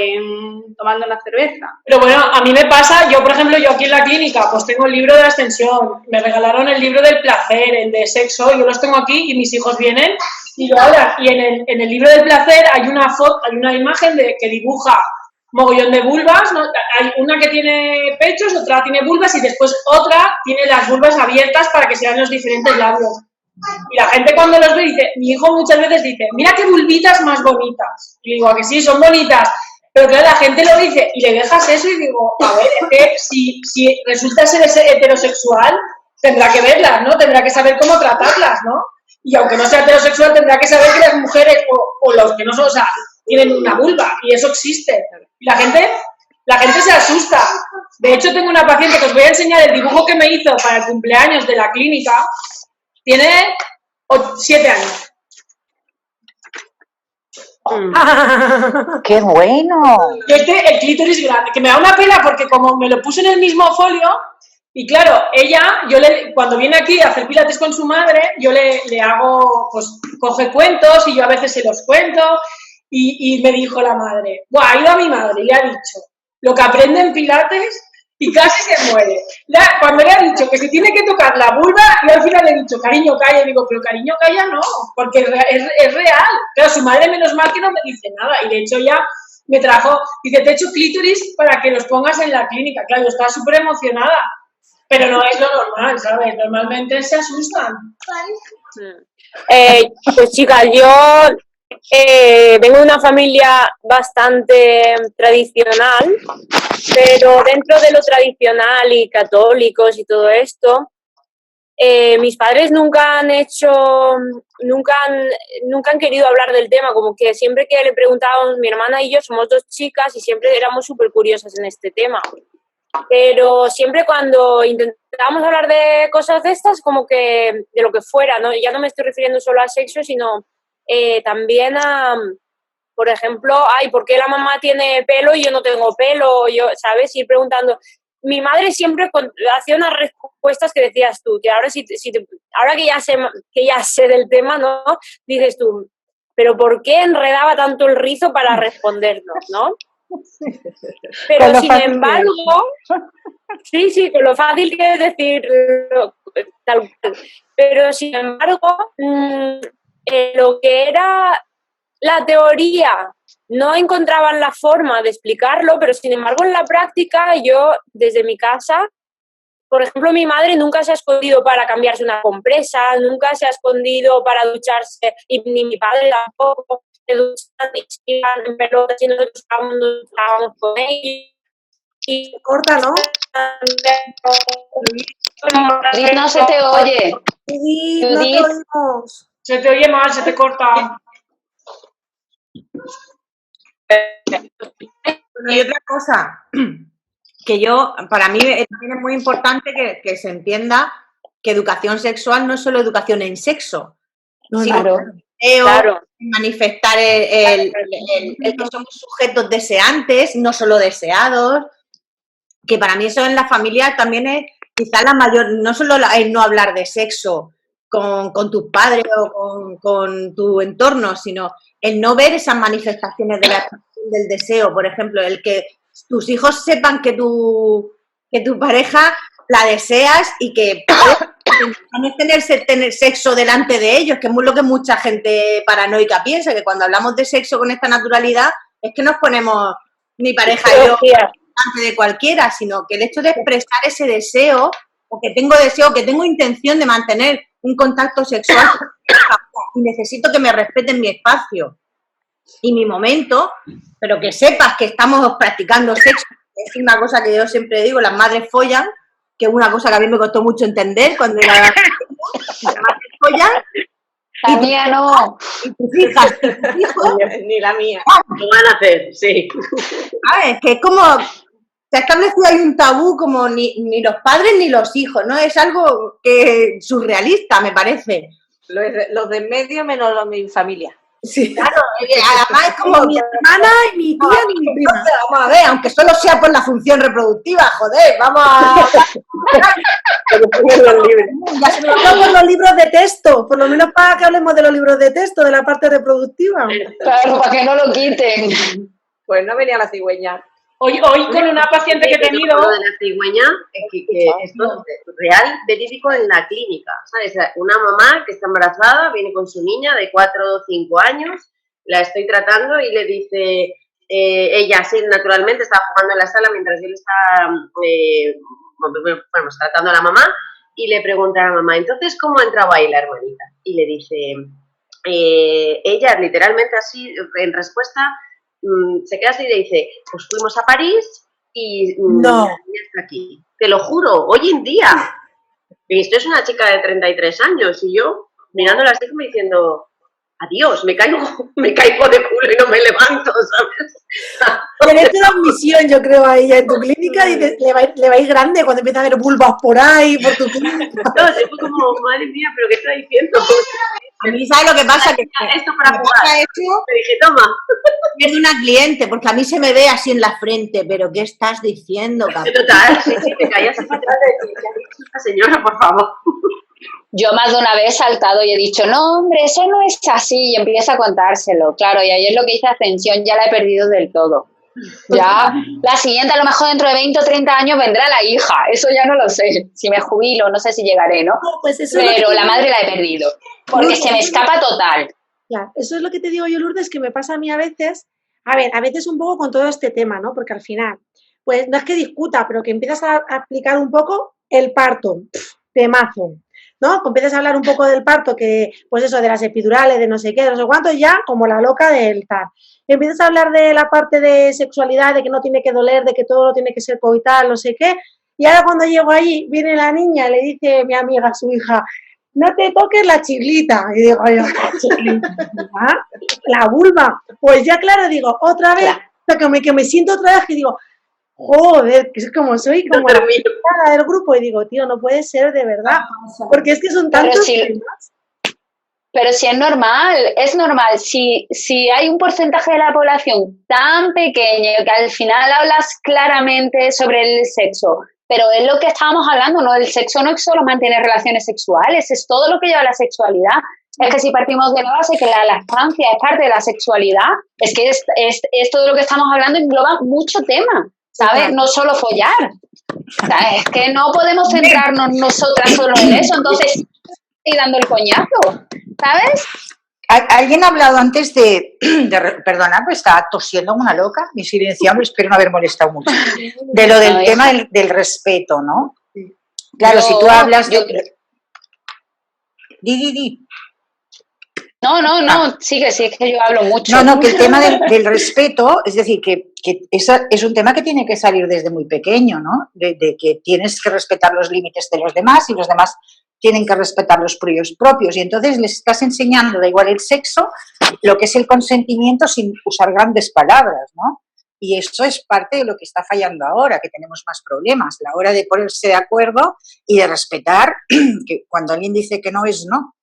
tomando una cerveza.
Pero bueno, a mí me pasa, yo por ejemplo, yo aquí en la clínica, pues tengo el libro de Ascensión, me regalaron el libro del placer, el de sexo, yo los tengo aquí y mis hijos vienen y lo hablan. Y en el libro del placer hay una foto, hay una imagen que dibuja mogollón de vulvas, ¿no? Hay una que tiene pechos, otra tiene vulvas y después otra tiene las vulvas abiertas para que se vean los diferentes labios. Y la gente cuando los ve dice, mi hijo muchas veces dice, mira qué vulvitas más bonitas. Y le digo, ¿a que sí, son bonitas? Pero claro, la gente lo dice y le dejas eso y digo, a ver, es que si resulta ser heterosexual, tendrá que verlas, ¿no? Tendrá que saber cómo tratarlas, ¿no? Y aunque no sea heterosexual, tendrá que saber que las mujeres o los que no son, o sea, tienen una vulva y eso existe. Y la gente se asusta. De hecho, tengo una paciente que os voy a enseñar el dibujo que me hizo para el cumpleaños de la clínica. Tiene 7 años.
¡Qué bueno!
Yo el clítoris grande, que me da una pena porque como me lo puso en el mismo folio, y claro, ella, cuando viene aquí a hacer pilates con su madre, yo le hago, pues coge cuentos y yo a veces se los cuento. Y me dijo la madre, ha ido a mi madre y le ha dicho lo que aprende en pilates y casi se muere. Cuando le ha dicho que se tiene que tocar la vulva, y al final le he dicho, cariño, calla. Y digo, pero cariño, calla no, porque es real. Claro, su madre menos mal que no me dice nada. Y de hecho ya me trajo, dice, te he hecho clítoris para que los pongas en la clínica. Claro, yo estaba súper emocionada. Pero no es lo normal, ¿sabes? Normalmente se asustan.
Pues chicas, yo vengo de una familia bastante tradicional, pero dentro de lo tradicional y católicos y todo esto, mis padres nunca han querido hablar del tema, como que siempre que le preguntábamos, mi hermana y yo somos 2 chicas y siempre éramos súper curiosas en este tema. Pero siempre cuando intentábamos hablar de cosas de estas, como que de lo que fuera, ¿no? Ya no me estoy refiriendo solo a sexo, sino también a, por ejemplo, ¿por qué la mamá tiene pelo y yo no tengo pelo? Yo, ¿sabes? Ir preguntando. Mi madre siempre hacía unas respuestas que decías tú, que ahora, ahora que ya sé del tema, ¿no? Dices tú, ¿pero por qué enredaba tanto el rizo para respondernos, no? Pero sin embargo, sí, con lo fácil que es decir tal cual. Pero sin embargo, lo que era la teoría no encontraban la forma de explicarlo, pero sin embargo en la práctica yo desde mi casa, por ejemplo, mi madre nunca se ha escondido para cambiarse una compresa, nunca se ha escondido para ducharse, y ni mi padre tampoco. Se duchan y se iban en pelotas y nosotros estábamos con ellos. Y
corta, ¿no?
No se te oye.
Sí, no te oímos.
Se te oye mal, se te corta.
Y otra cosa, que para mí también es muy importante que se entienda que educación sexual no es solo educación en sexo, sino
claro.
manifestar el que somos sujetos deseantes, no solo deseados, que para mí eso en la familia también es quizá la mayor, no solo el no hablar de sexo con tus padres o con tu entorno, sino el no ver esas manifestaciones del deseo, por ejemplo, el que tus hijos sepan que tu pareja la deseas y que no es tener sexo delante de ellos, que es lo que mucha gente paranoica piensa, que cuando hablamos de sexo con esta naturalidad es que nos ponemos mi pareja y yo delante de cualquiera, sino que el hecho de expresar ese deseo, o que tengo intención de mantener un contacto sexual y necesito que me respeten mi espacio y mi momento, pero que sepas que estamos practicando sexo. Es una cosa que yo siempre digo, las madres follan, que es una cosa que a mí me costó mucho entender cuando era las madres follan.
La mía no.
Y tus hijas, y tus hijos,
Ni la mía.
Lo van a hacer, sí.
¿sabes? Que es como, se ha establecido ahí un tabú como ni los padres ni los hijos, ¿no? Es algo que surrealista, me parece.
Los de en medio menos mi familia.
Sí. Claro, además es como
mi hermana y mi tía ni mi prima.
Vamos a ver, aunque solo sea por la función reproductiva, joder, vamos a...
Ya se me por los libros de texto, por lo menos para que hablemos de los libros de texto, de la parte reproductiva.
Claro, para que no lo quiten.
Pues no venía la cigüeña.
Hoy con una paciente que he tenido...
Lo de la cigüeña es que esto es real, verídico en la clínica, ¿sabes? Una mamá que está embarazada, viene con su niña de 4 o 5 años, la estoy tratando y le dice, ella sí, naturalmente estaba jugando en la sala mientras yo le estaba, tratando a la mamá, y le pregunta a la mamá, entonces, ¿cómo ha entrado ahí la hermanita? Y le dice, ella literalmente así, en respuesta, se queda así y le dice, pues fuimos a París y
no.
La niña está aquí. Te lo juro, hoy en día. Y esto es una chica de 33 años y yo mirándola así como diciendo, adiós, me caigo de culo y no me levanto, ¿sabes?
Tienes transmisión, yo creo, a ella en tu clínica y le va a ir grande cuando empieza a ver vulvas por ahí, por tu clínica.
No, se fue como, madre mía, ¿pero qué está diciendo?
A mí, ¿sabes lo que pasa? Que
esto para jugar. Me dije, toma.
Es de una cliente, porque a mí se me ve así en la frente, pero ¿qué estás diciendo, cabrón?
Total, sí, me caía así para atrás de ti. ¿Qué ha dicho esta señora, por favor?
Yo más de una vez he saltado y he dicho, no, hombre, eso no es así, y empieza a contárselo. Claro, y ayer lo que hice Ascensión ya la he perdido del todo. Ya, la siguiente, a lo mejor dentro de 20 o 30 años vendrá la hija, eso ya no lo sé. Si me jubilo, no sé si llegaré, ¿no?
Pues eso
pero la madre la he perdido, porque se me escapa total.
Claro, eso es lo que te digo yo, Lourdes, que me pasa a mí a veces un poco con todo este tema, ¿no? Porque al final, pues no es que discuta, pero que empiezas a aplicar un poco el parto, temazo, ¿no? Empiezas a hablar un poco del parto, que, pues eso, de las epidurales, de no sé qué, de no sé cuánto, ya como la loca del tal. Empiezas a hablar de la parte de sexualidad, de que no tiene que doler, de que todo lo tiene que ser coital, no sé qué, y ahora cuando llego ahí, viene la niña, le dice mi amiga a su hija, no te toques la chirlita. Y digo, ay, la vulva. Pues ya, claro, digo, otra vez, que me siento otra vez, que digo, joder, que es como soy, como la cara del grupo, y digo, tío, no puede ser de verdad, porque es que son tantos temas.
Pero si es normal, si hay un porcentaje de la población tan pequeño que al final hablas claramente sobre el sexo, pero es lo que estábamos hablando, ¿no? El sexo no es solo mantener relaciones sexuales, es todo lo que lleva a la sexualidad. Es que si partimos de la base que la lactancia es parte de la sexualidad, es que es todo lo que estamos hablando, engloba mucho tema, ¿sabes? No solo follar. O sea, es que no podemos centrarnos nosotras solo en eso, entonces estoy dando el coñazo, ¿sabes?
Alguien ha hablado antes perdona, pues estaba tosiendo como una loca, me silenciamos, espero no haber molestado mucho, de lo del tema del respeto, ¿no? Claro, si tú hablas de... Di.
No, sí, es que yo hablo mucho.
No, que el tema del respeto, es decir, que es un tema que tiene que salir desde muy pequeño, ¿no? De que tienes que respetar los límites de los demás y los demás tienen que respetar los propios. Y entonces les estás enseñando, da igual el sexo, lo que es el consentimiento sin usar grandes palabras, ¿no? Y eso es parte de lo que está fallando ahora, que tenemos más problemas, la hora de ponerse de acuerdo y de respetar que cuando alguien dice que no es no,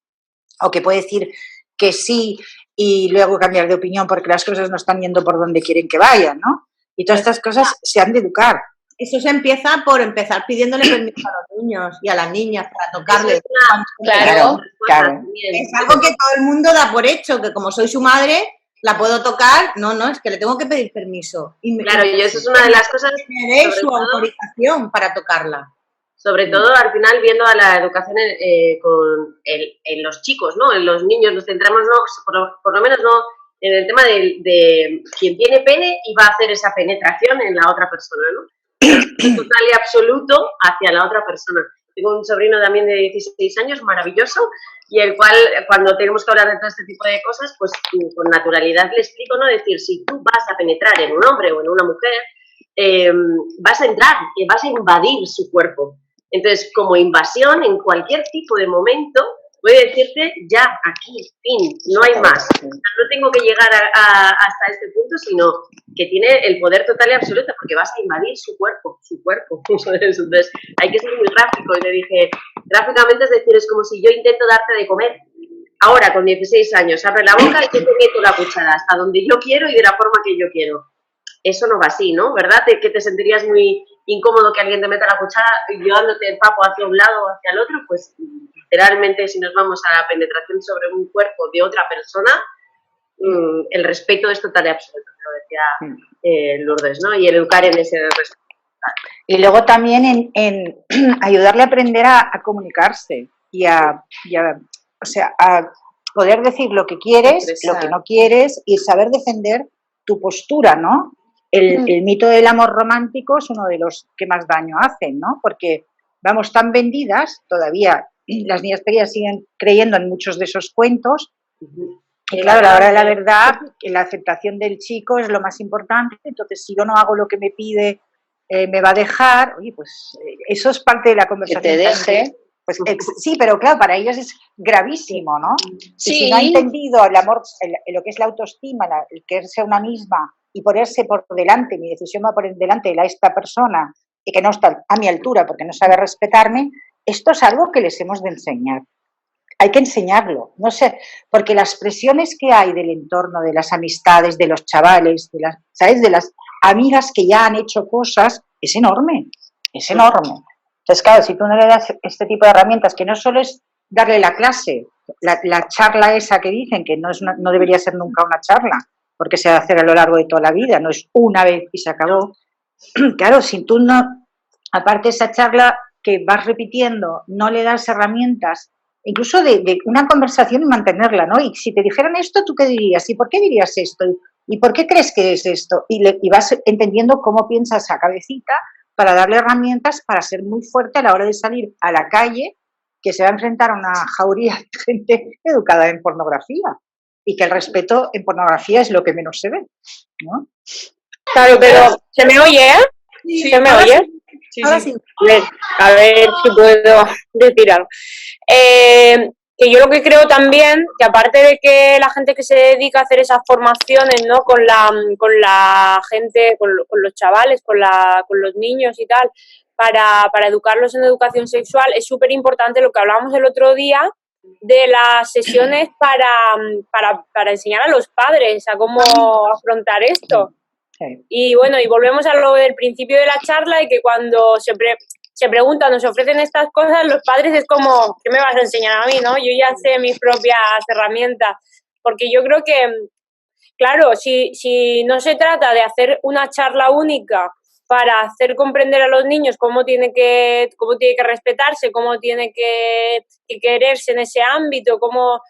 o que puede decir que sí y luego cambiar de opinión porque las cosas no están yendo por donde quieren que vayan, ¿no? Y todas estas cosas se han de educar.
Eso se empieza por empezar pidiéndole permiso a los niños y a las niñas para tocarles.
Claro.
Es algo que todo el mundo da por hecho, que como soy su madre, la puedo tocar. No, es que le tengo que pedir permiso.
Claro, y eso es una de las cosas...
Me dé su autorización para tocarla.
Sobre todo, al final, viendo a la educación en los chicos, ¿no? En los niños nos centramos, ¿no? Por lo menos no en el tema de quien tiene pene y va a hacer esa penetración en la otra persona, ¿no? Total y absoluto hacia la otra persona. Tengo un sobrino también de 16 años, maravilloso, y el cual, cuando tenemos que hablar de todo este tipo de cosas, pues con naturalidad le explico, ¿no? Decir, si tú vas a penetrar en un hombre o en una mujer, vas a entrar y vas a invadir su cuerpo. Entonces, como invasión, en cualquier tipo de momento, puede decirte ya, aquí, fin, no hay más. No tengo que llegar hasta este punto, sino que tiene el poder total y absoluto, porque vas a invadir su cuerpo. Entonces, hay que ser muy gráfico. Y le dije, gráficamente, es decir, es como si yo intento darte de comer. Ahora, con 16 años, abre la boca y yo te meto la cuchara hasta donde yo quiero y de la forma que yo quiero. Eso no va así, ¿no? ¿Verdad? Que te sentirías muy incómodo que alguien te meta la cuchara llevándote el papo hacia un lado o hacia el otro, pues literalmente si nos vamos a la penetración sobre un cuerpo de otra persona, el respeto es total y absoluto, lo decía Lourdes, ¿no? Y el educar en ese respeto.
Y luego también en ayudarle a aprender a comunicarse y a poder decir lo que quieres, lo que no quieres y saber defender tu postura, ¿no? El mito del amor romántico es uno de los que más daño hacen, ¿no? Porque vamos tan vendidas, todavía las niñas pequeñas siguen creyendo en muchos de esos cuentos. Y claro, a la hora de la verdad, la aceptación del chico es lo más importante. Entonces, si yo no hago lo que me pide, me va a dejar. Oye, pues eso es parte de la conversación.
Que te deje.
Pues, sí, pero claro, para ellos es gravísimo, ¿no?
Sí.
Y si no ha entendido el amor, lo que es la autoestima, el quererse a una misma y ponerse por delante, mi decisión va por delante de la esta persona y que no está a mi altura porque no sabe respetarme, esto es algo que les hemos de enseñar. Hay que enseñarlo, no sé, porque las presiones que hay del entorno, de las amistades, de los chavales, ¿sabes? De las amigas que ya han hecho cosas, es enorme, es enorme. Entonces, claro, si tú no le das este tipo de herramientas, que no solo es darle la clase, la charla esa que dicen, que no debería ser nunca una charla, porque se va a hacer a lo largo de toda la vida, no es una vez y se acabó. Claro, si tú no, aparte de esa charla que vas repitiendo, no le das herramientas, incluso de una conversación y mantenerla, ¿no? Y si te dijeran esto, ¿tú qué dirías? ¿Y por qué dirías esto? ¿Y por qué crees que es esto? Y vas entendiendo cómo piensa esa cabecita para darle herramientas para ser muy fuerte a la hora de salir a la calle, que se va a enfrentar a una jauría de gente educada en pornografía y que el respeto en pornografía es lo que menos se ve, ¿no?
Claro, pero ¿se me oye,
Sí,
¿Se me oye?
Sí, ahora sí.
A ver si puedo decir algo. Que yo lo que creo también, que aparte de que la gente que se dedica a hacer esas formaciones, ¿no? Con la gente, con los chavales, con los niños y tal, para educarlos en educación sexual, es súper importante lo que hablábamos el otro día de las sesiones para enseñar a los padres a cómo afrontar esto. Y bueno, y volvemos a lo del principio de la charla y que cuando se preguntan o se ofrecen estas cosas, los padres es como, ¿qué me vas a enseñar a mí, no? Yo ya sé mis propias herramientas, porque yo creo que, claro, si no se trata de hacer una charla única para hacer comprender a los niños cómo tiene que respetarse, cómo tiene que quererse en ese ámbito, cómo,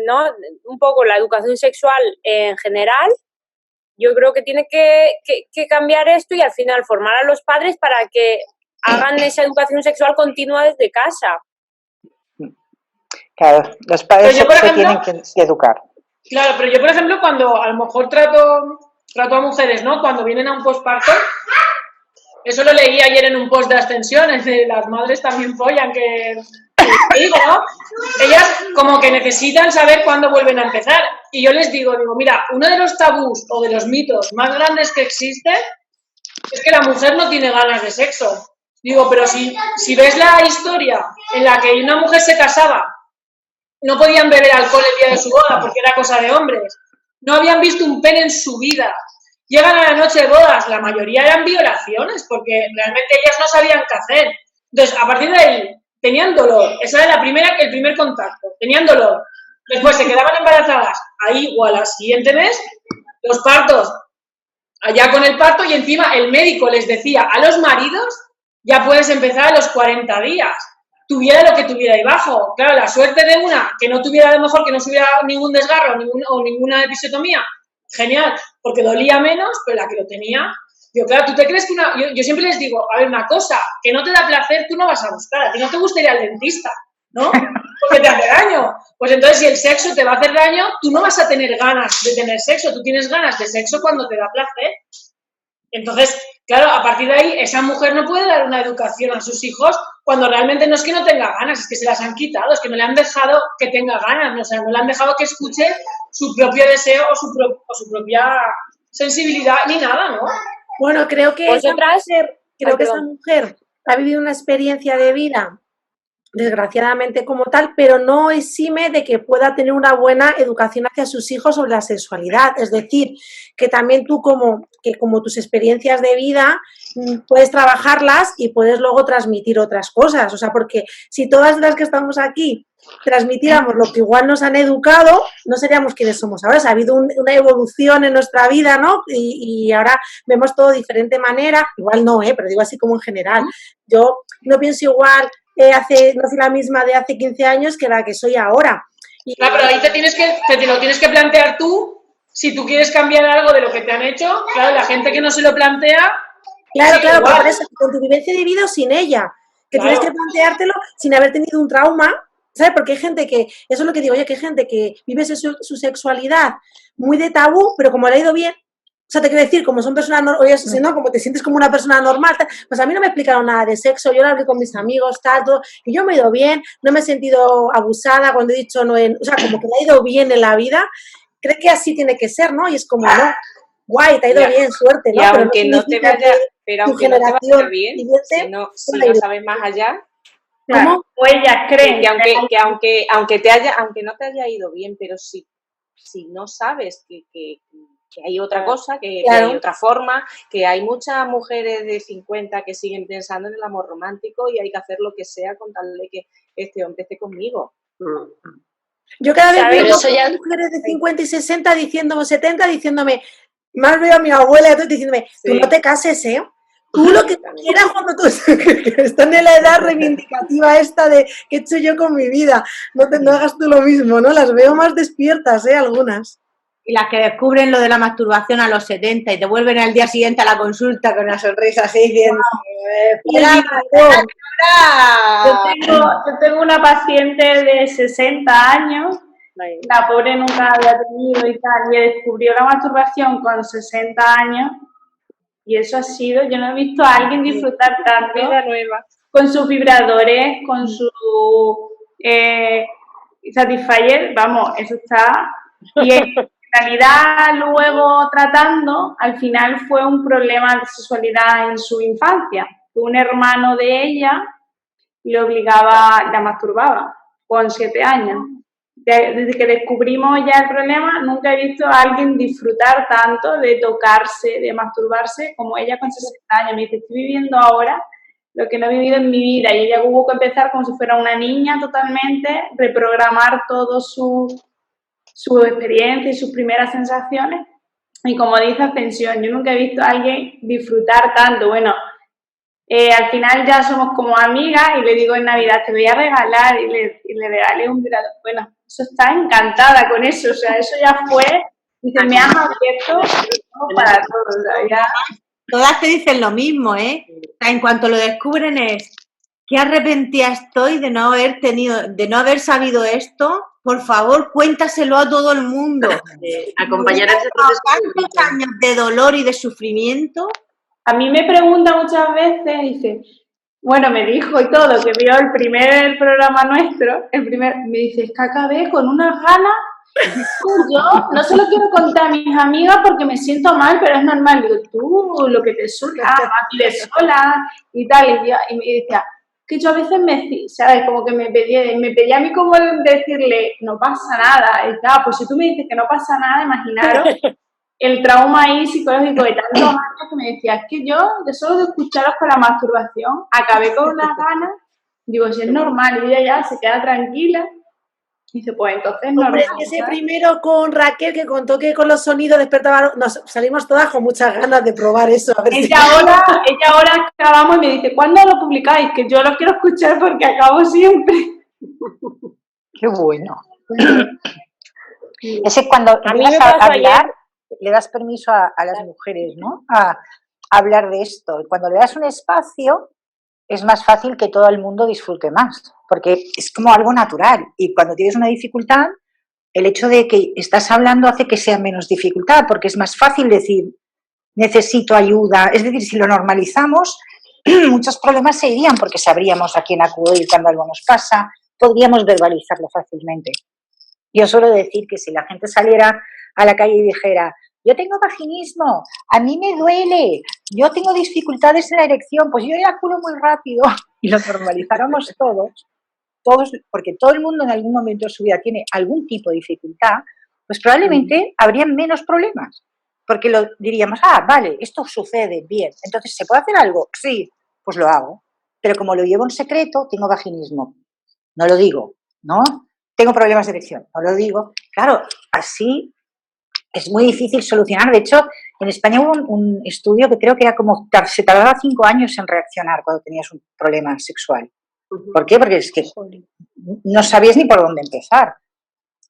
¿no? Un poco la educación sexual en general. Yo creo que tiene que cambiar esto y al final formar a los padres para que hagan esa educación sexual continua desde casa.
Claro, los padres se tienen que educar.
Claro, pero yo, por ejemplo, cuando a lo mejor trato a mujeres, ¿no? Cuando vienen a un posparto, eso lo leí ayer en un post de Ascensión, es de las madres también follan, que digo, ¿no? Ellas como que necesitan saber cuándo vuelven a empezar. Y yo les digo, mira, uno de los tabús o de los mitos más grandes que existen es que la mujer no tiene ganas de sexo. Digo, pero si ves la historia en la que una mujer se casaba, no podían beber alcohol el día de su boda porque era cosa de hombres, no habían visto un pene en su vida, llegan a la noche de bodas, la mayoría eran violaciones porque realmente ellas no sabían qué hacer. Entonces, a partir de ahí, tenían dolor, esa era el primer contacto, tenían dolor. Después se quedaban embarazadas ahí o al siguiente mes, los partos, allá con el parto, y encima el médico les decía a los maridos, ya puedes empezar a los 40 días, tuviera lo que tuviera ahí bajo. Claro, la suerte de una, que no tuviera, a lo mejor, que no tuviera ningún desgarro o ninguna episiotomía, genial, porque dolía menos, pero la que lo tenía... Yo, claro, ¿tú te crees que yo siempre les digo, a ver, una cosa, que no te da placer, tú no vas a buscar, a ti no te gustaría el dentista, ¿no? Porque te hace daño. Pues entonces, si el sexo te va a hacer daño, tú no vas a tener ganas de tener sexo, tú tienes ganas de sexo cuando te da placer. Entonces, claro, a partir de ahí, esa mujer no puede dar una educación a sus hijos cuando realmente no es que no tenga ganas, es que se las han quitado, es que no le han dejado que tenga ganas, ¿no? O sea, no le han dejado que escuche su propio deseo o su propia sensibilidad ni nada, ¿no?
Bueno, creo que esa mujer ha vivido una experiencia de vida desgraciadamente como tal, pero no exime de que pueda tener una buena educación hacia sus hijos sobre la sexualidad. Es decir, que también tú como tus experiencias de vida puedes trabajarlas y puedes luego transmitir otras cosas. O sea, porque si todas las que estamos aquí transmitiéramos lo que igual nos han educado, no seríamos quienes somos ahora. O sea, ha habido una evolución en nuestra vida, ¿no? Y ahora vemos todo de diferente manera. Igual no, pero digo así como en general. Yo no pienso igual, no soy la misma de hace 15 años que la que soy ahora.
Pero ahí te lo tienes que plantear tú, si tú quieres cambiar algo de lo que te han hecho. Claro, la gente que no se lo plantea...
Claro, pero por eso, con tu vivencia de vida o sin ella, que tienes que planteártelo sin haber tenido un trauma, ¿sabes? Porque hay gente que, eso es lo que digo yo, que hay gente que vive su sexualidad muy de tabú, pero como le ha ido bien, o sea, te quiero decir, como son personas, ¿no? Como te sientes como una persona normal, pues a mí no me explicaron nada de sexo, yo lo hablé con mis amigos, todo, y yo me he ido bien, no me he sentido abusada cuando he dicho no, o sea, como que me ha ido bien en la vida, creo que así tiene que ser, ¿no? Y es como, no, guay, te ha ido bien, suerte, ¿no?
Y aunque no te vaya bien, si no sabes más allá,
claro, o ellas creen
que aunque no te haya ido bien, pero si no sabes que hay otra cosa, que hay otra forma, que hay muchas mujeres de 50 que siguen pensando en el amor romántico y hay que hacer lo que sea con tal de que este hombre esté conmigo.
Yo cada vez veo mujeres de 50 y 60 diciéndome, 70 diciéndome, más veo a mi abuela y todo diciéndome, tú no te cases, ¿eh? Tú lo que quieras cuando tú estás en la edad reivindicativa esta de ¿qué he hecho yo con mi vida? No hagas tú lo mismo, ¿no? Las veo más despiertas, algunas.
Y las que descubren lo de la masturbación a los 70 y te vuelven al día siguiente a la consulta con una sonrisa así diciendo...
Yo tengo una paciente de 60 años, la pobre nunca había tenido y tal, y descubrió la masturbación con 60 años y eso ha sido, yo no he visto a alguien disfrutar tanto con sus vibradores, con su Satisfyer, vamos, eso está... Y en realidad luego tratando, al final fue un problema de sexualidad en su infancia. Un hermano de ella la masturbaba con 7 años. Desde que descubrimos ya el problema, nunca he visto a alguien disfrutar tanto de tocarse, de masturbarse, como ella con 60 años. Me dice, estoy viviendo ahora lo que no he vivido en mi vida. Y ella hubo que empezar como si fuera una niña totalmente, reprogramar todo su experiencia y sus primeras sensaciones. Y como dice Ascensión, yo nunca he visto a alguien disfrutar tanto. Bueno, al final ya somos como amigas y le digo en Navidad, te voy a regalar y le regalé un vibrador. Bueno, eso está encantada con eso, o sea, eso ya fue, dice, me has abierto para todos. O sea, ya...
Todas te dicen lo mismo, ¿eh? O sea, en cuanto lo descubren es, qué arrepentida estoy de no haber sabido esto. Por favor, cuéntaselo a todo el mundo.
Acompañar a ese
proceso. ¿Cuántos años de dolor y de sufrimiento?
A mí me pregunta muchas veces, dice, bueno, me dijo y todo, que vio el primer programa nuestro, me dice, es que acabé con unas ganas, yo no se lo quiero contar a mis amigas porque me siento mal, pero es normal. Digo, tú, lo que te surja, más sola y tal, y me decía, que yo a veces ¿sabes? Como que me pedía a mí como decirle, no pasa nada, y tal, pues si tú me dices que no pasa nada, imaginaros el trauma ahí psicológico de tantos años que me decía, es que yo solo de escucharos con la masturbación, acabé con unas ganas, digo, si es normal, y ella ya se queda tranquila, y dice, pues entonces no.
Hombre, ese primero con Raquel que contó que con los sonidos despertaba, nos salimos todas con muchas ganas de probar eso. A ver
ella ahora acabamos y me dice, ¿cuándo lo publicáis? Que yo lo quiero escuchar porque acabo siempre.
Qué bueno. Ese cuando empiezas a hablar, le das permiso a las mujeres, ¿no? A hablar de esto. Y cuando le das un espacio, es más fácil que todo el mundo disfrute más, porque es como algo natural. Y cuando tienes una dificultad, el hecho de que estás hablando hace que sea menos dificultad, porque es más fácil decir, necesito ayuda. Es decir, si lo normalizamos, muchos problemas se irían porque sabríamos a quién acudir cuando algo nos pasa, podríamos verbalizarlo fácilmente. Yo suelo decir que si la gente saliera a la calle y dijera, yo tengo vaginismo, a mí me duele, yo tengo dificultades en la erección, pues yo eyaculo muy rápido, y lo normalizáramos todos, todos, porque todo el mundo en algún momento de su vida tiene algún tipo de dificultad, pues probablemente habrían menos problemas. Porque lo diríamos, vale, esto sucede, bien. Entonces, ¿se puede hacer algo? Sí, pues lo hago. Pero como lo llevo en secreto, tengo vaginismo. No lo digo, ¿no? Tengo problemas de erección, no lo digo. Claro, así es muy difícil solucionar. De hecho, en España hubo un estudio que creo que era como, se tardaba 5 años en reaccionar cuando tenías un problema sexual. ¿Por qué? Porque es que no sabías ni por dónde empezar.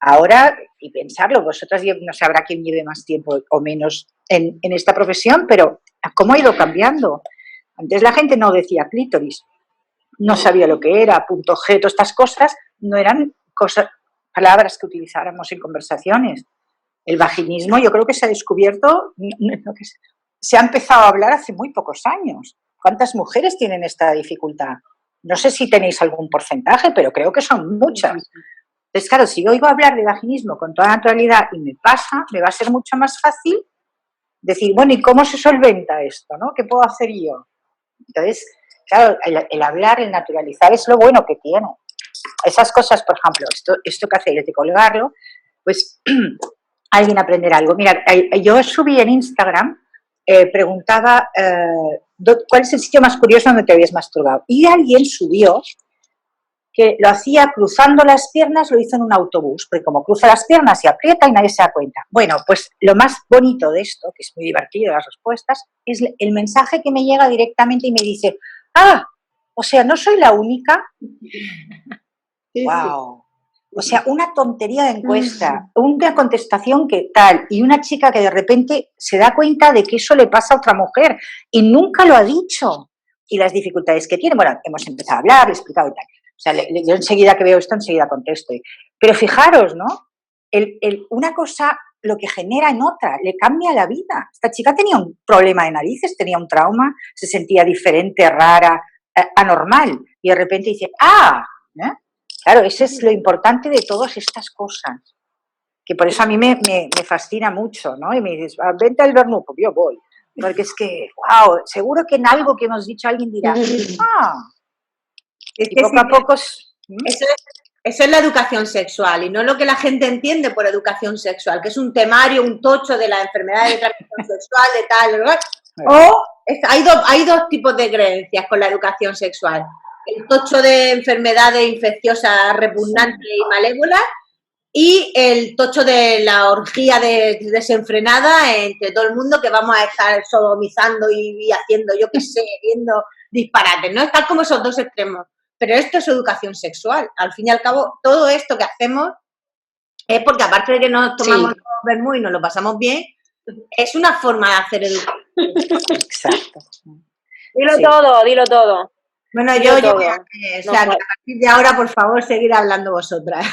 Ahora, y pensarlo, vosotras no sabrá quién lleve más tiempo o menos en esta profesión, pero ¿cómo ha ido cambiando? Antes la gente no decía clítoris, no sabía lo que era, punto G, todas estas cosas no eran palabras que utilizáramos en conversaciones. El vaginismo yo creo que se ha descubierto, se ha empezado a hablar hace muy pocos años. ¿Cuántas mujeres tienen esta dificultad? No sé si tenéis algún porcentaje, pero creo que son muchas. Entonces, claro, si yo oigo hablar de vaginismo con toda naturalidad y me pasa, me va a ser mucho más fácil decir, bueno, ¿y cómo se solventa esto, no? ¿Qué puedo hacer yo? Entonces, claro, el hablar, el naturalizar es lo bueno que tiene. Esas cosas, por ejemplo, esto que hacéis de colgarlo, pues alguien aprenderá algo. Mira, yo subí en Instagram, preguntaba cuál es el sitio más curioso donde te habías masturbado. Y alguien subió que lo hacía cruzando las piernas, lo hizo en un autobús, porque como cruza las piernas y aprieta y nadie se da cuenta. Bueno, pues lo más bonito de esto, que es muy divertido las respuestas, es el mensaje que me llega directamente y me dice, o sea, no soy la única. Sí, wow. O sea, una tontería de encuesta, una contestación que tal, y una chica que de repente se da cuenta de que eso le pasa a otra mujer y nunca lo ha dicho. Y las dificultades que tiene, bueno, hemos empezado a hablar, le he explicado y tal. O sea, yo enseguida que veo esto, enseguida contesto. Pero fijaros, ¿no? Una cosa, lo que genera en otra, le cambia la vida. Esta chica tenía un problema de narices, tenía un trauma, se sentía diferente, rara, anormal. Y de repente dice, ¿eh? Claro, eso es lo importante de todas estas cosas. Que por eso a mí me fascina mucho, ¿no? Y me dices, vente al Bernú, pues yo voy. Porque es que, wow, seguro que en algo que hemos dicho alguien dirá,
Es
y
que
poco a poco...
Eso es la educación sexual y no lo que la gente entiende por educación sexual, que es un temario, un tocho de la enfermedad de transmisión sexual, de tal, ¿verdad? O hay dos tipos de creencias con la educación sexual. El tocho de enfermedades infecciosas repugnantes y malévolas y el tocho de la orgía desenfrenada entre todo el mundo que vamos a estar sodomizando y haciendo, yo qué sé, viendo disparates, ¿no? Están como esos dos extremos. Pero esto es educación sexual. Al fin y al cabo, todo esto que hacemos es porque aparte de que nos tomamos los vermú y nos lo pasamos bien, es una forma de hacer educación.
Exacto.
Dilo todo.
Bueno, yo ya, o sea, que a partir de ahora, por favor, seguir hablando vosotras.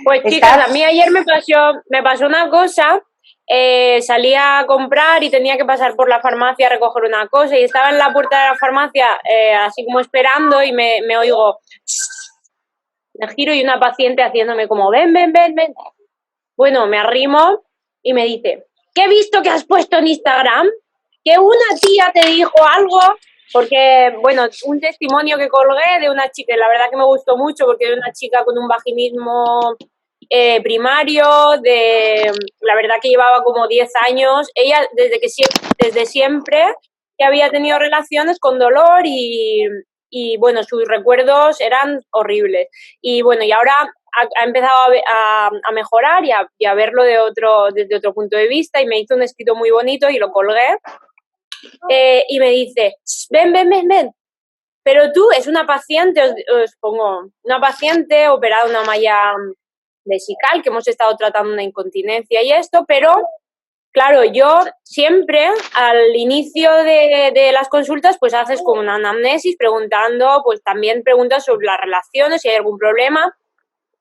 Pues chicas, a mí ayer me pasó una cosa, salí a comprar y tenía que pasar por la farmacia a recoger una cosa y estaba en la puerta de la farmacia así como esperando y me oigo, me giro y una paciente haciéndome como, ven. Bueno, me arrimo y me dice, ¿qué he visto que has puesto en Instagram? Que una tía te dijo algo, porque, bueno, un testimonio que colgué de una chica, la verdad que me gustó mucho, porque era una chica con un vaginismo primario, la verdad que llevaba como 10 años, ella desde siempre que había tenido relaciones con dolor y bueno, sus recuerdos eran horribles. Y bueno, y ahora ha empezado a mejorar y a verlo desde otro punto de vista y me hizo un escrito muy bonito y lo colgué. Y me dice, ven, pero tú es una paciente, os pongo, una paciente operada una malla vesical, que hemos estado tratando una incontinencia y esto, pero claro, yo siempre al inicio de las consultas pues haces como una anamnesis preguntando, pues también preguntas sobre las relaciones, si hay algún problema.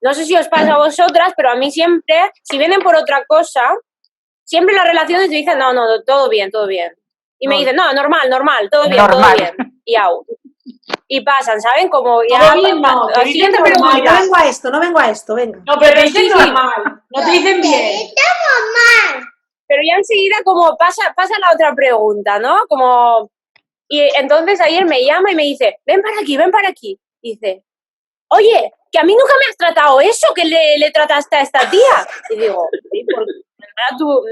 No sé si os pasa a vosotras, pero a mí siempre, si vienen por otra cosa, siempre las relaciones me dicen, no, todo bien. Y me dicen, no, normal, todo bien. Y y pasan, ¿saben? Como ya...
La siguiente pregunta. No vengo a esto, venga.
No, pero te dicen normal, no te dicen bien.
Pero ya enseguida como pasa la otra pregunta, ¿no? Como Y entonces ayer me llama y me dice, ven para aquí, ven para aquí. Y dice, oye, que a mí nunca me has tratado eso que le trataste a esta tía. Y digo, sí,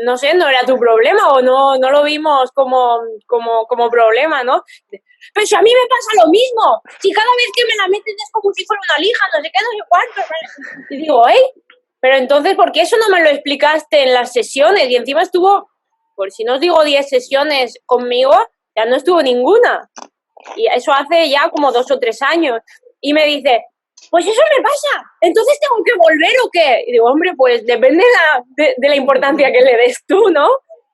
no sé, no era tu problema o no lo vimos como problema, ¿no? Pero si a mí me pasa lo mismo, si cada vez que me la metes es como si fuera una lija, no sé qué, no sé cuánto. Y digo, pero entonces, ¿por qué eso no me lo explicaste en las sesiones? Y encima estuvo, por si no os digo 10 sesiones conmigo, ya no estuvo ninguna. Y eso hace ya como 2 o 3 años. Y me dice, pues eso me pasa, entonces tengo que volver o qué. Y digo, hombre, pues depende de la importancia que le des tú, ¿no?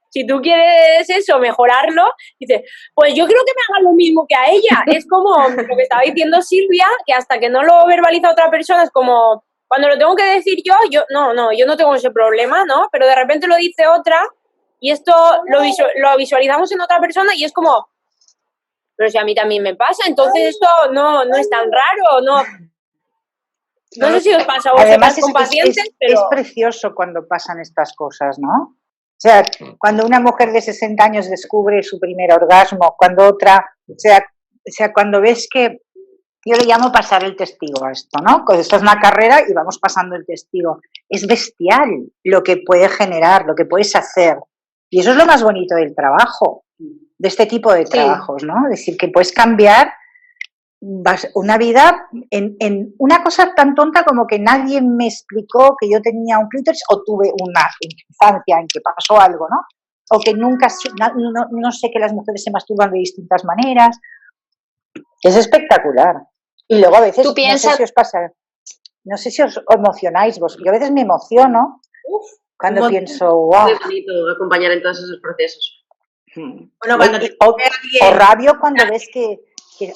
Si tú quieres eso, mejorarlo, dices, pues yo creo que me haga lo mismo que a ella. Es como lo que estaba diciendo Silvia, que hasta que no lo verbaliza otra persona, es como, cuando lo tengo que decir yo no tengo ese problema, ¿no? Pero de repente lo dice otra y esto lo visualizamos en otra persona y es como, pero si a mí también me pasa, entonces esto no es tan raro, no sé si os pasa a vosotras con pacientes, pero...
Es precioso cuando pasan estas cosas, ¿no? O sea, cuando una mujer de 60 años descubre su primer orgasmo, cuando otra, o sea, cuando ves que, yo le llamo pasar el testigo a esto, ¿no? Pues esto es una carrera y vamos pasando el testigo. Es bestial lo que puede generar, lo que puedes hacer. Y eso es lo más bonito del trabajo, de este tipo de trabajos, ¿no? Es decir, que puedes cambiar una vida en una cosa tan tonta como que nadie me explicó que yo tenía un clítoris o tuve una infancia en que pasó algo, ¿no? O que nunca, no sé que las mujeres se masturban de distintas maneras. Es espectacular. Y luego a veces,
¿tú piensas?
No sé si os pasa, no sé si os emocionáis vos. Yo a veces me emociono cuando pienso, wow.
Es bonito acompañar en todos esos procesos.
Bueno, cuando
o rabio cuando ves que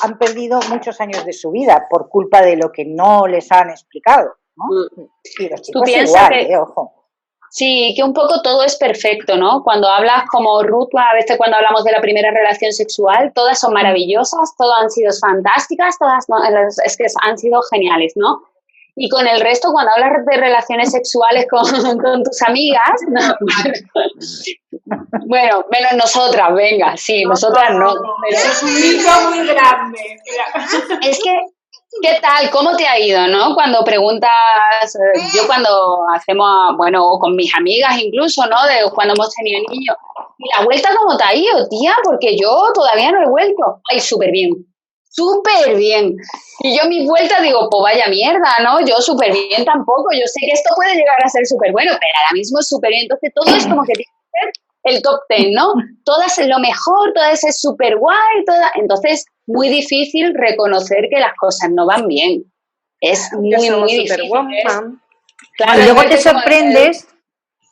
han perdido muchos años de su vida por culpa de lo que no les han explicado, ¿no? Y los chicos igual, ojo.
Sí, que un poco todo es perfecto, ¿no? Cuando hablas como Ruth, a veces cuando hablamos de la primera relación sexual, todas son maravillosas, todas han sido fantásticas, todas es que han sido geniales, ¿no? Y con el resto, cuando hablas de relaciones sexuales con tus amigas, no. Bueno, menos nosotras, venga, sí, nosotras no. Pero
es un mito muy grande.
Es que, ¿qué tal? ¿Cómo te ha ido, no? Cuando preguntas, yo cuando hacemos, bueno, con mis amigas incluso, ¿no? De cuando hemos tenido niños. ¿Y la vuelta cómo te ha ido, tía? Porque yo todavía no he vuelto. Ay, súper bien. Súper bien. Y yo mi vuelta digo, pues vaya mierda, ¿no? Yo súper bien tampoco. Yo sé que esto puede llegar a ser súper bueno, pero ahora mismo es súper bien. Entonces todo es como que tiene que ser el top 10, ¿no? Todas es lo mejor, todas es súper guay, entonces muy difícil reconocer que las cosas no van bien. Es muy difícil.
Claro, y luego te sorprendes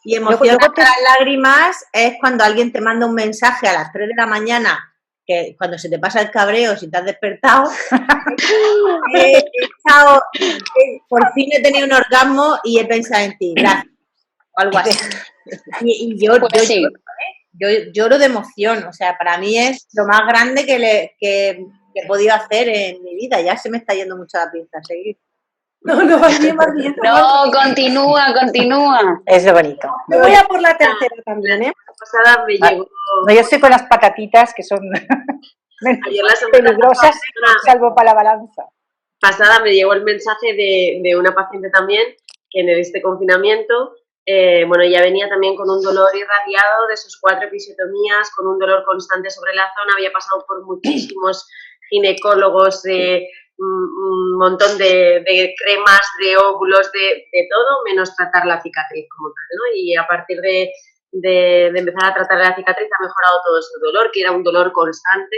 y emocionas hasta las lágrimas es cuando alguien te manda un mensaje a las 3 de la mañana, que cuando se te pasa el cabreo, si te has despertado, por fin he tenido un orgasmo y he pensado en ti, gracias, o algo así. Y yo lloro de emoción, o sea, para mí es lo más grande que he podido hacer en mi vida. Ya se me está yendo mucho la pinza a seguir.
No, más bien.
No, continúa.
Es lo bonito.
Me voy a por la tercera también, ¿eh?
Pasada me llegó...
No, yo estoy con las patatitas que son peligrosas, salvo para la balanza.
Pasada me llegó el mensaje de una paciente también que en este confinamiento, bueno, ella venía también con un dolor irradiado de sus 4 episiotomías, con un dolor constante sobre la zona, había pasado por muchísimos ginecólogos, un montón de cremas, de óvulos, de todo, menos tratar la cicatriz como tal, ¿no? Y a partir de empezar a tratar la cicatriz ha mejorado todo su dolor, que era un dolor constante,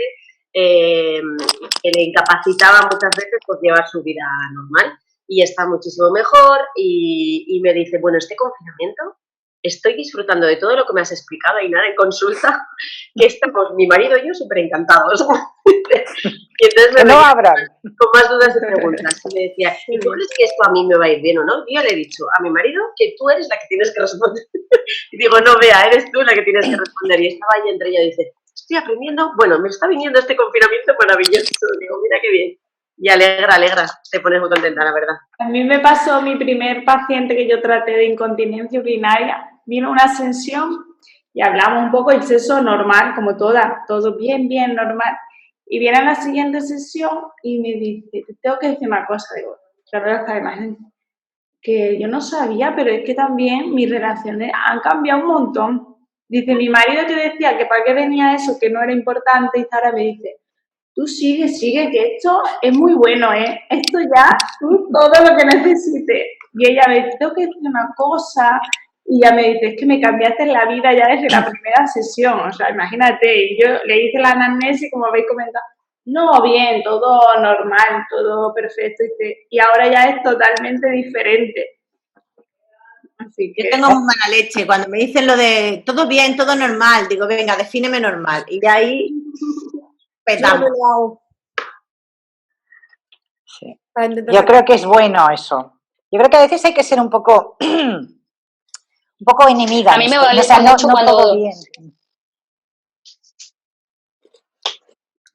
que le incapacitaba muchas veces por llevar su vida normal. Y está muchísimo mejor y me dice, bueno, este confinamiento estoy disfrutando de todo lo que me has explicado, Ainara, en consulta, que estamos, mi marido y yo, súper encantados. Y entonces me con más dudas y preguntas. Y me decía, ¿y tú crees que esto a mí me va a ir bien o no? Yo le he dicho a mi marido que tú eres la que tienes que responder. Y digo, no, vea, eres tú la que tienes que responder. Y estaba ahí entre ella y dice, estoy aprendiendo, bueno, me está viniendo este confinamiento maravilloso. Digo, mira qué bien. Y alegra, te pones muy contenta, la verdad.
A mí me pasó mi primer paciente que yo traté de incontinencia urinaria. Vino una ascensión y hablamos un poco del sexo normal, como todo bien, normal. Y viene a la siguiente sesión y me dice, te tengo que decir una cosa, digo, claro, está imagen, que yo no sabía, pero es que también mis relaciones han cambiado un montón. Dice, mi marido te decía que para qué venía eso, que no era importante, y ahora me dice, tú sigue, que esto es muy bueno, ¿eh? Esto ya, tú todo lo que necesites. Y ella me dice, tengo que decir una cosa, y ella me dice, es que me cambiaste la vida ya desde la primera sesión, o sea, imagínate, y yo le hice la anamnesis, como habéis comentado, no, bien, todo normal, todo perfecto, y ahora ya es totalmente diferente. Así que...
Yo tengo muy mala leche, cuando me dicen lo de todo bien, todo normal, digo, venga, defíneme normal, y de ahí petamos.
Sí. Yo creo que es bueno eso. Yo creo que a veces hay que ser un poco enemiga.
A mí me molesta mucho cuando...
todo bien.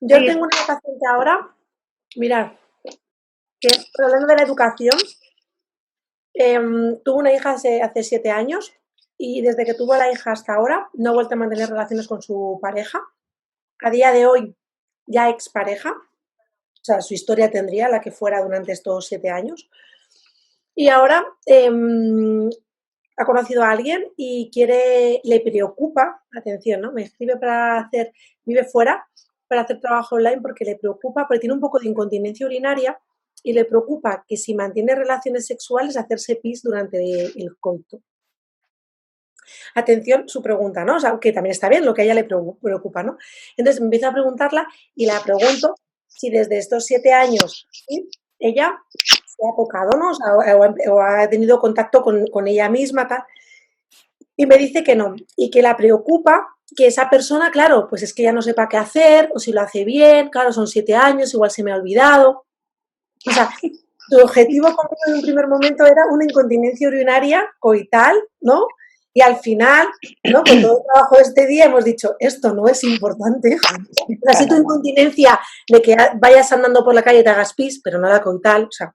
Yo tengo una paciente ahora, mirad, que hablando de la educación, tuvo una hija hace 7 años y desde que tuvo a la hija hasta ahora no ha vuelto a mantener relaciones con su pareja. A día de hoy ya expareja, o sea, su historia tendría la que fuera durante estos 7 años. Y ahora ha conocido a alguien y le preocupa, atención, ¿no? Me escribe vive fuera para hacer trabajo online porque le preocupa, porque tiene un poco de incontinencia urinaria y le preocupa que si mantiene relaciones sexuales hacerse pis durante el coito. Atención, su pregunta, ¿no? O sea, que también está bien lo que a ella le preocupa, ¿no? Entonces me empiezo a preguntarla y la pregunto si desde estos 7 años ¿sí? ella se ha tocado, ¿no? O sea, o ha tenido contacto con ella misma, tal. Y me dice que no, y que la preocupa que esa persona, claro, pues es que ya no sepa qué hacer, o si lo hace bien, claro, son 7 años, igual se me ha olvidado. O sea, tu objetivo conmigo en un primer momento era una incontinencia urinaria coital, ¿no? Y al final, ¿no? Con todo el trabajo de este día hemos dicho, esto no es importante. Así tu incontinencia de que vayas andando por la calle y te hagas pis, pero no la coital, o sea,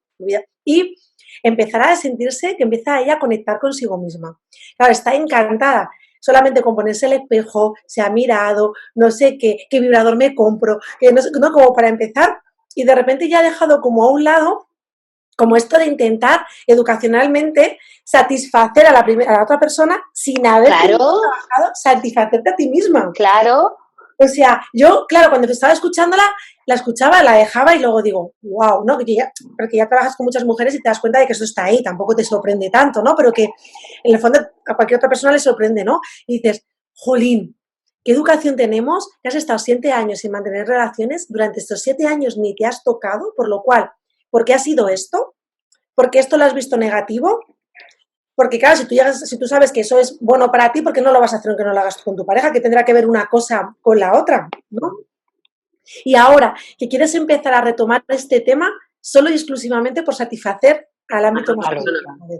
y empezará a sentirse que empieza ella a conectar consigo misma. Claro, está encantada. Solamente con ponerse el espejo, se ha mirado, no sé qué vibrador me compro, que no sé, ¿no? Como para empezar, y de repente ya ha dejado como a un lado como esto de intentar educacionalmente satisfacer a la otra persona sin haber trabajado, satisfacerte a ti misma.
Claro.
O sea, yo, claro, cuando estaba escuchándola, la escuchaba, la dejaba y luego digo, wow, ¿no? Porque ya trabajas con muchas mujeres y te das cuenta de que eso está ahí, tampoco te sorprende tanto, ¿no? Pero que en el fondo a cualquier otra persona le sorprende, ¿no? Y dices, jolín, ¿qué educación tenemos? Que has estado 7 años sin mantener relaciones, durante estos 7 años ni te has tocado, por lo cual, ¿por qué ha sido esto? ¿Porque esto lo has visto negativo? Porque claro, si tú sabes que eso es bueno para ti, ¿por qué no lo vas a hacer aunque no lo hagas con tu pareja? Que tendrá que ver una cosa con la otra, ¿no? Y ahora que quieres empezar a retomar este tema solo y exclusivamente por satisfacer al ámbito masculino,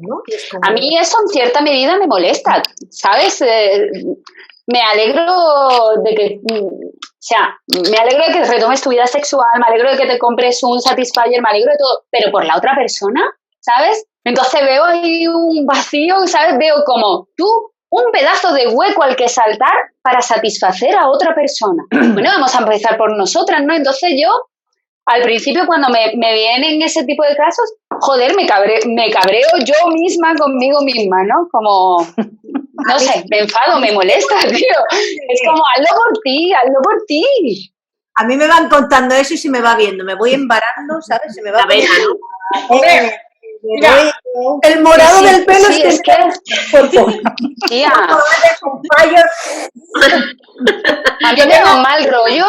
¿no?
A mí eso en cierta medida me molesta, ¿sabes? Me alegro de que... O sea, me alegro de que retomes tu vida sexual, me alegro de que te compres un Satisfyer, me alegro de todo, pero por la otra persona, ¿sabes? Entonces veo ahí un vacío, ¿sabes? Veo como tú, un pedazo de hueco al que saltar para satisfacer a otra persona. Bueno, vamos a empezar por nosotras, ¿no? Entonces yo, al principio cuando me vienen ese tipo de casos, joder, me cabreo yo misma conmigo misma, ¿no? Como... No sé, me enfado, me molesta, tío. Es como, hazlo por ti, hazlo por ti.
A mí me van contando eso y se me va viendo, me voy embarando, ¿sabes? Se me va viendo.
Mira, el morado del pelo
sí, es que... Tía. A mí me da un mal rollo.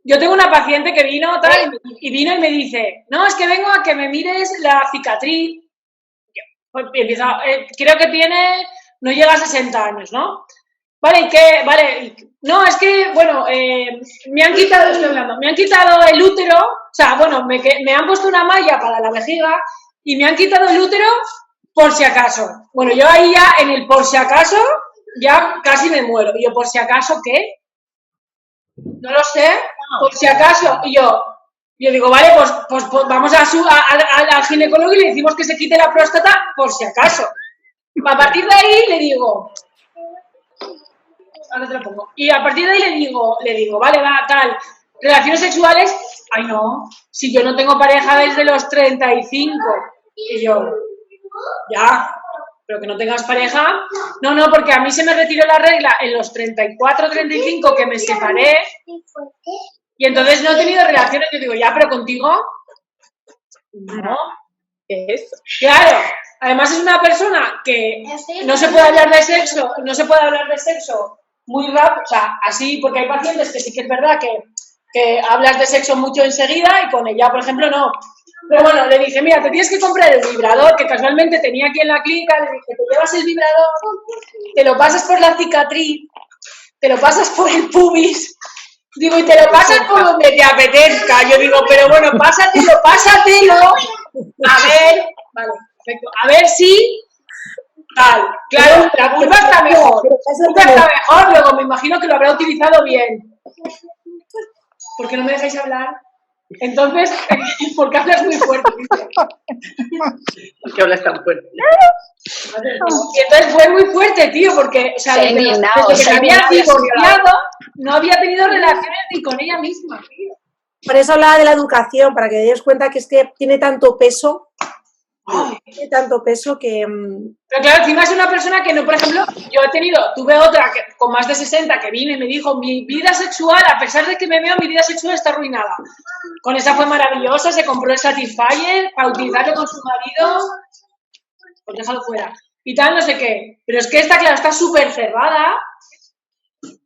Yo tengo una paciente que vino tal y vino y me dice, no, es que vengo a que me mires la cicatriz. Pues empieza, creo que tiene... No llega a 60 años, ¿no? Vale, vale, no, es que, bueno, me han quitado el útero, o sea, bueno, me han puesto una malla para la vejiga y me han quitado el útero por si acaso. Bueno, yo ahí ya, en el por si acaso, ya casi me muero. Y yo, ¿por si acaso qué? No lo sé, por si acaso. Y yo digo, vale, pues vamos al ginecólogo y le decimos que se quite la próstata por si acaso. A partir de ahí le digo, ahora te lo pongo, y a partir de ahí le digo, vale, va, tal, relaciones sexuales, ay no, si yo no tengo pareja desde los 35, y yo, ya, pero que no tengas pareja, no, porque a mí se me retiró la regla en los 34, 35 que me separé, y entonces no he tenido relaciones, yo digo, ya, pero contigo, no.
¿Qué es eso?
Claro, además es una persona que no se puede hablar de sexo, muy rápido, o sea, así, porque hay pacientes que sí que es verdad que hablas de sexo mucho enseguida y con ella, por ejemplo, no. Pero bueno, le dije, mira, te tienes que comprar el vibrador, que casualmente tenía aquí en la clínica, le dije, te llevas el vibrador, te lo pasas por la cicatriz, te lo pasas por el pubis, digo, y te lo pasas por donde te apetezca. Yo digo, pero bueno, pásatelo. A ver, vale, perfecto. A ver si, tal. Claro, la vulva está mejor. Luego me imagino que lo habrá utilizado bien. ¿Por qué no me dejáis hablar? Entonces, ¿por qué hablas muy fuerte?
¿Por qué hablas tan fuerte?
Y entonces fue muy fuerte, tío, porque, o sea, desde que me había divorciado, no había tenido relaciones ni con ella misma, tío.
Por eso hablaba de la educación, para que te des cuenta que es que tiene tanto peso. Que...
Pero claro, encima es una persona que no, por ejemplo, tuve otra con más de 60 que vino y me dijo, mi vida sexual, a pesar de que me veo, mi vida sexual está arruinada. Con esa fue maravillosa, se compró el Satisfyer para utilizarlo con su marido, pues déjalo fuera. Y tal, no sé qué. Pero es que esta, claro, está súper cerrada.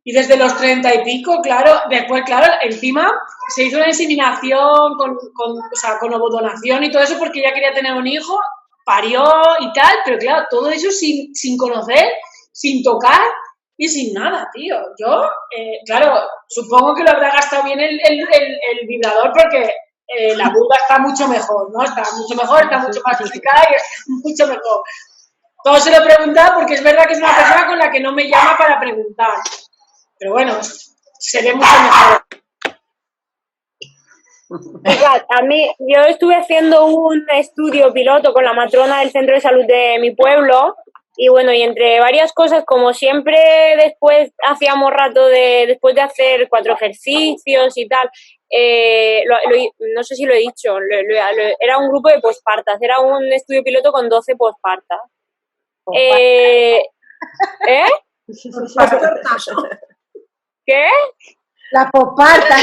Y desde los 30 y pico, claro, después, claro, encima se hizo una inseminación con ovodonación y todo eso porque ella quería tener un hijo, parió y tal, pero claro, todo eso sin conocer, sin tocar y sin nada, tío. Yo, claro, supongo que lo habrá gastado bien el vibrador porque la vulva está mucho mejor, ¿no? Está mucho mejor, está mucho más explicada y está mucho mejor. Todo se lo preguntaba porque es verdad que es una persona con la que no me llama para preguntar. Pero bueno, se ve mucho mejor.
A mí, yo estuve haciendo un estudio piloto con la matrona del centro de salud de mi pueblo y bueno, y entre varias cosas, como siempre después hacíamos después de hacer 4 ejercicios y tal, no sé si lo he dicho, era un grupo de pospartas, era un estudio piloto con 12 pospartas. ¿Qué?
La posparta.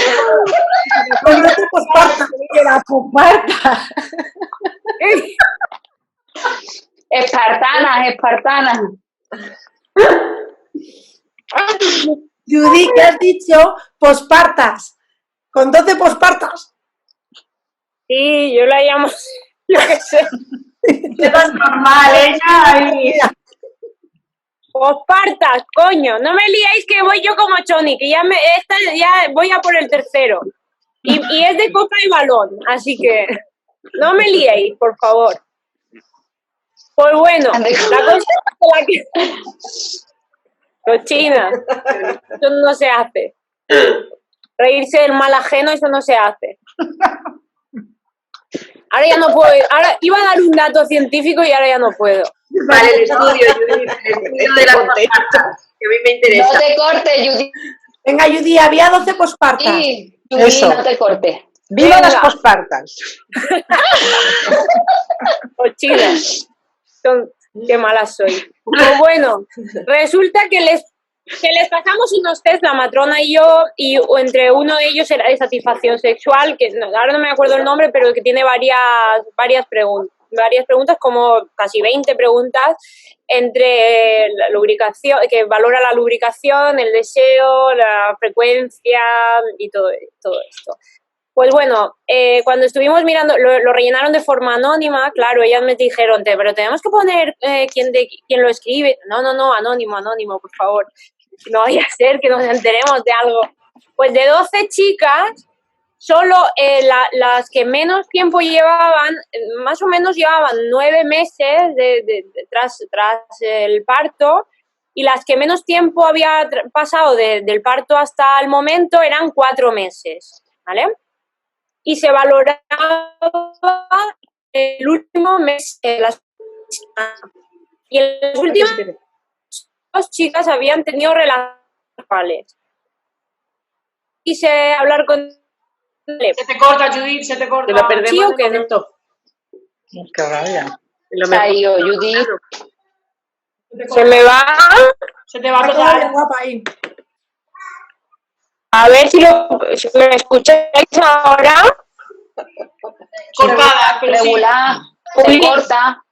La posparta.
Espartanas.
Judy, ¿qué has dicho? Pospartas. Con 12 pospartas.
Sí, yo la llamo, yo qué sé.
Eso es normal, ella.
Pospartas, coño, no me liáis que voy yo como Choni, que ya voy a por el tercero. Y es de copa y balón, así que no me liéis, por favor. Pues bueno, la cosa es que cochina, eso no se hace. Reírse del mal ajeno, eso no se hace. Ahora ya no puedo, ahora iba a dar un dato científico y ahora ya no puedo.
Vale, el estudio de las pospartas, que a mí me interesa.
No te cortes, Judy.
Venga, Judy, había 12 pospartas.
Sí, Judy, no te cortes.
¡Viva las pospartas!
Cochinas. Qué mala soy. Pues bueno, resulta que les pasamos unos test, la matrona y yo, y entre uno de ellos era de satisfacción sexual, que ahora no me acuerdo el nombre, pero que tiene varias preguntas, como casi 20 preguntas, entre la lubricación, que valora la lubricación, el deseo, la frecuencia y todo esto. Pues bueno, cuando estuvimos mirando, lo rellenaron de forma anónima, claro, ellas me dijeron, pero tenemos que poner quién lo escribe. No, anónimo, por favor. No vaya a ser que nos enteremos de algo. Pues de 12 chicas, solo las que menos tiempo llevaban, más o menos llevaban 9 meses tras el parto, y las que menos tiempo había pasado del parto hasta el momento eran 4 meses, ¿vale? Y se valoraba el último mes de las chicas. Y en los últimos 2 chicas habían tenido relaciones sexuales. Quise hablar con
Se te corta, Judith, se te corta.
Te lo perdemos
¿Sí o
de
qué?
momento.
Qué rabia.
Lo
Se ha
mejor.
ido, Judith.
Se me va.
Se te va
Está
total.
bien guapa ahí.
A ver si me escucháis ahora.
Cortada, pero sí.
Regular.
Uy.
Se corta.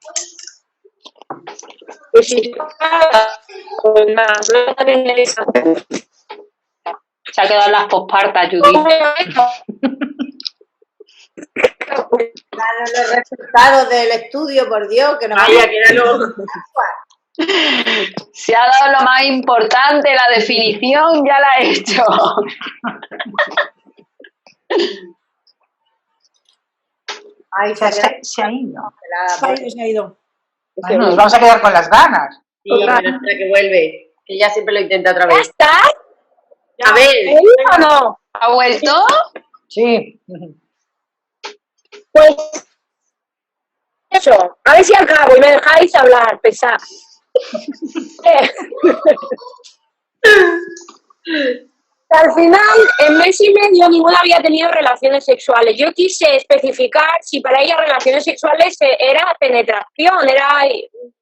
Pues sí. Pues nada,
Se ha quedado en las pospartas, Judith.
Danos los resultados del estudio, por Dios, que nos
Vaya, que era lo...
Se ha dado lo más importante, la definición ya la he hecho.
Ay,
Se ha ido.
Se ha ido, se ha ido.
Bueno, nos vamos a quedar con las ganas.
Sí, pero espera que vuelve. Que ya siempre lo intenta otra
¿Ya
vez.
está?
A ver.
¿Me oís o no?
¿Ha vuelto?
Sí.
Pues eso, a ver si acabo y me dejáis hablar, pesar. Al final, en mes y medio, ninguna había tenido relaciones sexuales. Yo quise especificar si para ella relaciones sexuales era penetración, era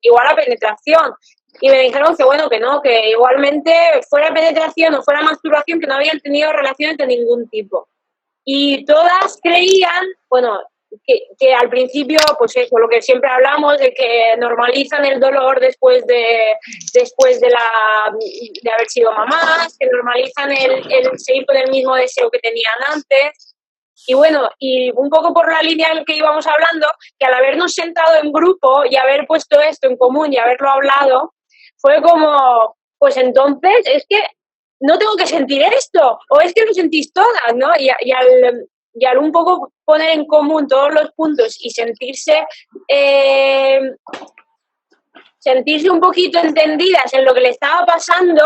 igual a penetración. Y me dijeron que bueno, que no, que igualmente fuera penetración o fuera masturbación, que no habían tenido relaciones de ningún tipo. Y todas creían, bueno, que al principio, pues eso, lo que siempre hablamos, de que normalizan el dolor después de haber sido mamás, que normalizan el seguir con el mismo deseo que tenían antes. Y bueno, y un poco por la línea en que íbamos hablando, que al habernos sentado en grupo y haber puesto esto en común y haberlo hablado, fue como, pues entonces es que no tengo que sentir esto, o es que lo sentís todas, ¿no? Y al un poco poner en común todos los puntos y sentirse un poquito entendidas en lo que le estaba pasando,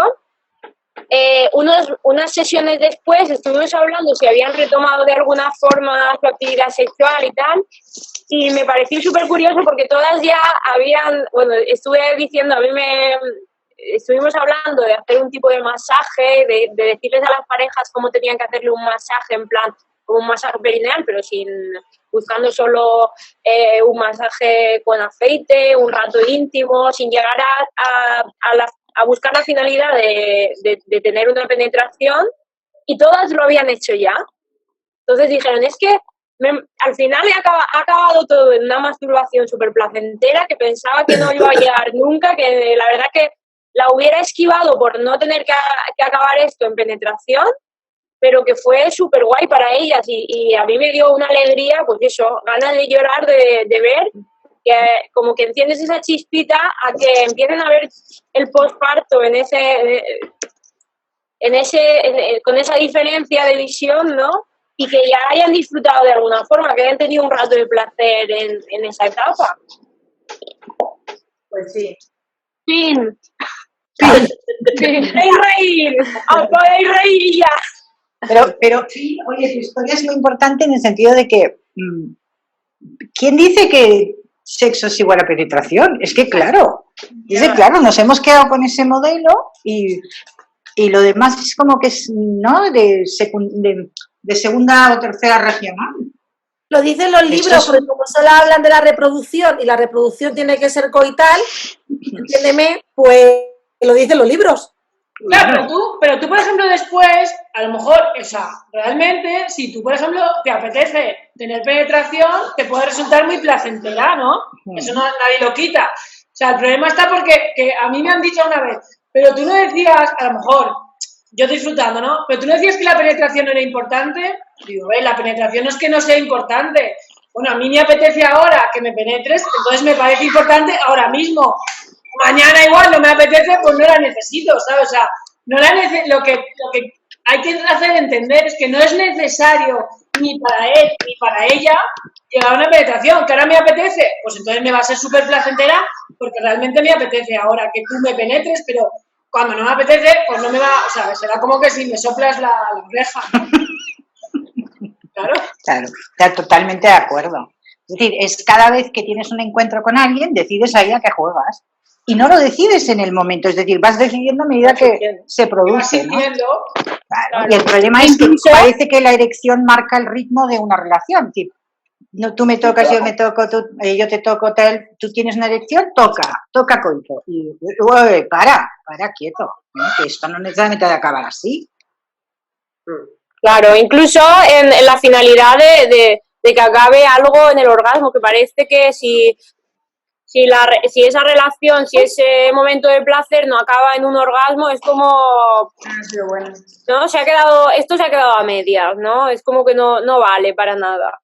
unas sesiones después estuvimos hablando si habían retomado de alguna forma su actividad sexual y tal, y me pareció súper curioso porque todas ya habían, bueno, estuvimos hablando de hacer un tipo de masaje, de decirles a las parejas cómo tenían que hacerle un masaje, en plan, como un masaje perineal, pero buscando solo un masaje con aceite, un rato íntimo, sin llegar a buscar la finalidad de tener una penetración, y todas lo habían hecho ya. Entonces dijeron, es que al final ha acabado todo en una masturbación súper placentera que pensaba que no iba a llegar nunca, que la verdad que la hubiera esquivado por no tener que acabar esto en penetración, pero que fue súper guay para ellas y a mí me dio una alegría, pues eso, ganas de llorar, de ver que como que enciendes esa chispita a que empiecen a ver el posparto con esa diferencia de visión, ¿no? Y que ya hayan disfrutado de alguna forma, que hayan tenido un rato de placer en esa etapa.
Pues sí.
Fin. ¡Podéis reír! ¡Os podéis reír ya!
Pero sí, oye, tu historia es muy importante en el sentido de que ¿quién dice que sexo es igual a penetración? Es que claro, nos hemos quedado con ese modelo y lo demás es como que es, ¿no? de segunda o tercera regional.
Lo dicen los libros, porque como solo hablan de la reproducción y la reproducción tiene que ser coital, entiéndeme, pues lo dicen los libros.
Claro, pero tú, por ejemplo, después, a lo mejor, o sea, realmente, si tú, por ejemplo, te apetece tener penetración, te puede resultar muy placentera, ¿no? Eso nadie lo quita. O sea, el problema está porque que a mí me han dicho una vez, pero tú no decías, a lo mejor, yo disfrutando, ¿no? Pero tú no decías que la penetración era importante. Digo, la penetración no es que no sea importante. Bueno, a mí me apetece ahora que me penetres, entonces me parece importante ahora mismo. Mañana igual no me apetece, pues no la necesito, ¿sabes? O sea, lo que hay que hacer entender es que no es necesario ni para él ni para ella llegar a una penetración. Que ahora me apetece, pues entonces me va a ser súper placentera porque realmente me apetece ahora que tú me penetres, pero cuando no me apetece, pues no me va, o sea, será como que si me soplas la oreja.
Claro, totalmente de acuerdo. Es decir, es cada vez que tienes un encuentro con alguien, decides ahí a qué juegas. y no lo decides en el momento, es decir, vas decidiendo a medida que se produce, ¿no? Claro. Y el problema es que parece que la erección marca el ritmo de una relación. Tipo, no, tú me tocas, yo me toco, yo te toco, tal, tú tienes una erección, toca coito. Y para, quieto, ¿no? Que esto no necesariamente debe acabar así.
Claro, incluso en la finalidad de que acabe algo en el orgasmo, que parece que si esa relación, si ese momento de placer no acaba en un orgasmo, es como, ¿no? Esto se ha quedado a medias, ¿no? Es como que no vale para nada.